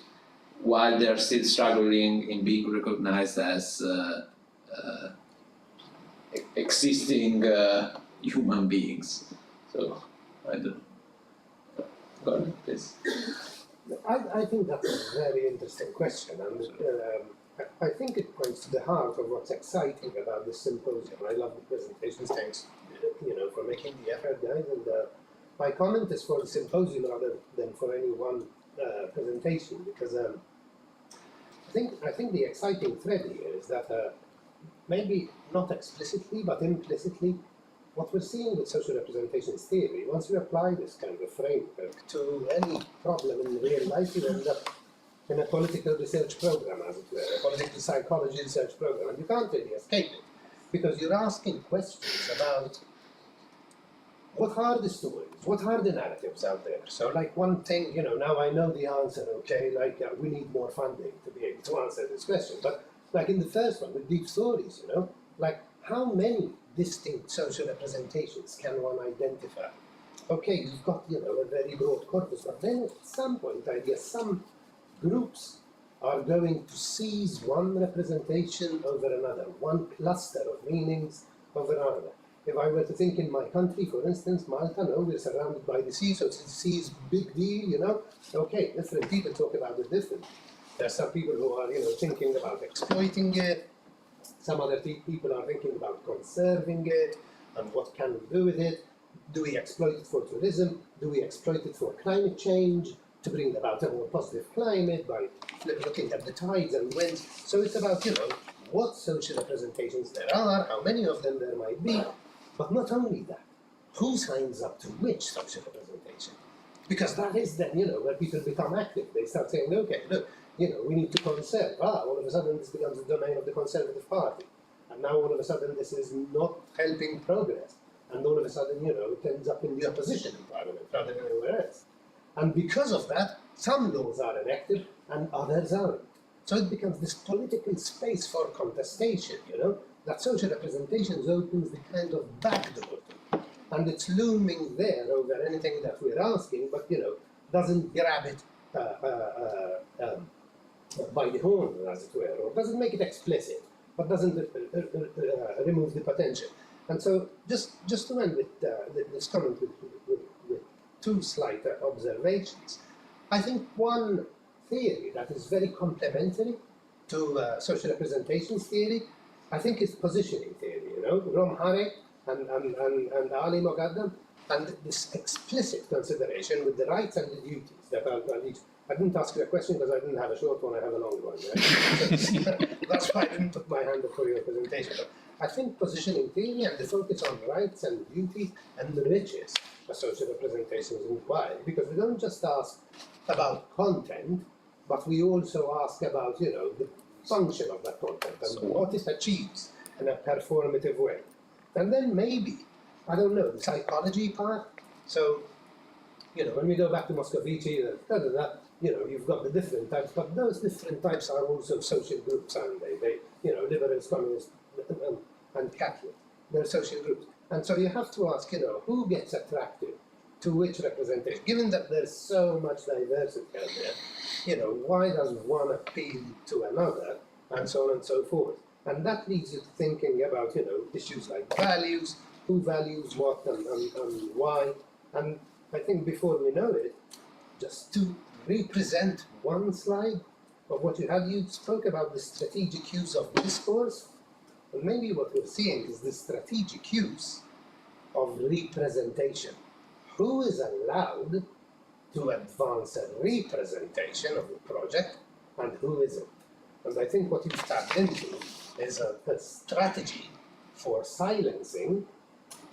while they're still struggling in being recognized as existing human beings. So, I don't know. Go on, please. I think that's a very interesting question, and I think it points to the heart of what's exciting about this symposium. I love the presentations. Thanks, for making the effort, guys. And my comment is for the symposium rather than for any one presentation, because I think the exciting thread here is that maybe not explicitly but implicitly, what we're seeing with social representations theory, once you apply this kind of framework to any problem in real life, you end up in a political research program, as it were, a political psychology research program, and you can't really escape it, because you're asking questions about what are the stories, what are the narratives out there. So like one thing, now I know the answer, okay, like we need more funding to be able to answer this question, but like in the first one, with deep stories, like how many distinct social representations can one identify? Okay, you've got, a very broad corpus, but then at some point, I guess some groups are going to seize one representation over another, one cluster of meanings over another. If I were to think in my country, for instance, Malta, we're surrounded by the sea, so the sea is a big deal, Okay, different people talk about it differently. There are some people who are, thinking about exploiting it. Some other people are thinking about conserving it, and what can we do with it? Do we exploit it for tourism? Do we exploit it for climate change, to bring about a more positive climate by looking at the tides and winds? So it's about, what social representations there are, how many of them there might be, but not only that, who signs up to which social representation? Because that is then, where people become active. They start saying, okay, look, we need to conserve. All of a sudden this becomes the domain of the Conservative Party. And now all of a sudden this is not helping progress. And all of a sudden, it ends up in the opposition in Parliament rather than anywhere else. And because of that, some laws are enacted and others aren't. So it becomes this political space for contestation, that social representations opens the kind of back door to. And it's looming there over anything that we're asking, but, doesn't grab it by the horn, as it were, or doesn't make it explicit, but doesn't remove the potential. And so, just to end with this comment with two slight observations, I think one theory that is very complementary to social representations theory, I think is positioning theory. Rom Harry and Ali Mogaddam, and this explicit consideration with the rights and the duties that are each. I didn't ask you a question because I didn't have a short one, I have a long one, right? That's why I didn't put my hand up for your presentation. But I think positioning theory and the focus on rights and duties enriches a social representation is required, because we don't just ask about content, but we also ask about, you know, the function of that content and what it achieves in a performative way. And then maybe, I don't know, the psychology part. So, you know, when we go back to Moscovici, you know, you've got the different types, but those different types are also social groups, aren't they? They, you know, liberals, communists, and Catholic. They're social groups. And so you have to ask, you know, who gets attracted to which representation? Given that there's so much diversity out there, you know, why does one appeal to another, and so on and so forth? And that leads you to thinking about, you know, issues like values, who values what and why. And I think before we know it, just to represent one slide of what you have, you spoke about the strategic use of discourse. And maybe what we're seeing is the strategic use of representation. Who is allowed to advance a representation of the project and who isn't? And I think what you've tapped into is a strategy for silencing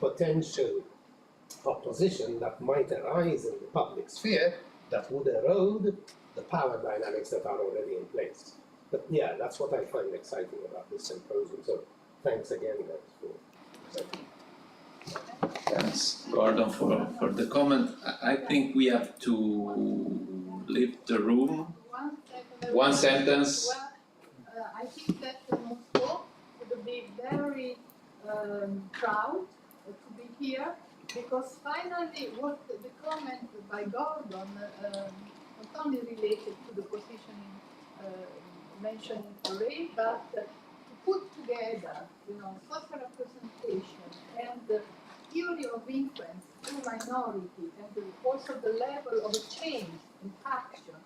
potential opposition that might arise in the public sphere that would erode the power dynamics that are already in place. But yeah, that's what I find exciting about this symposium. So thanks again, guys, for presenting. Thanks, Gordon, for the comment. I think we have to leave the room. One sentence. Well, I think that Moscow would be very proud to be here, because finally what the comment by Gordon not only related to the positioning mentioned already, but to put together, you know, social representation and the theory of influence through minority and also the level of change in action.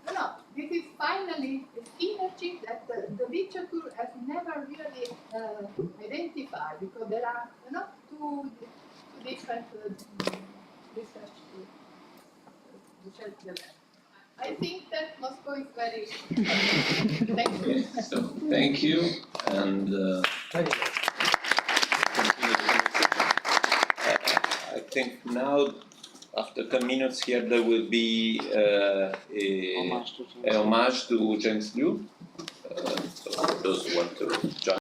You know, this is finally the synergy that the literature has never really identified, because there are, you know, two different research levels. I think that Moscow is very thank you. So thank you, and I think now, after 10 minutes here, there will be a homage to James Liu. So those who want to join.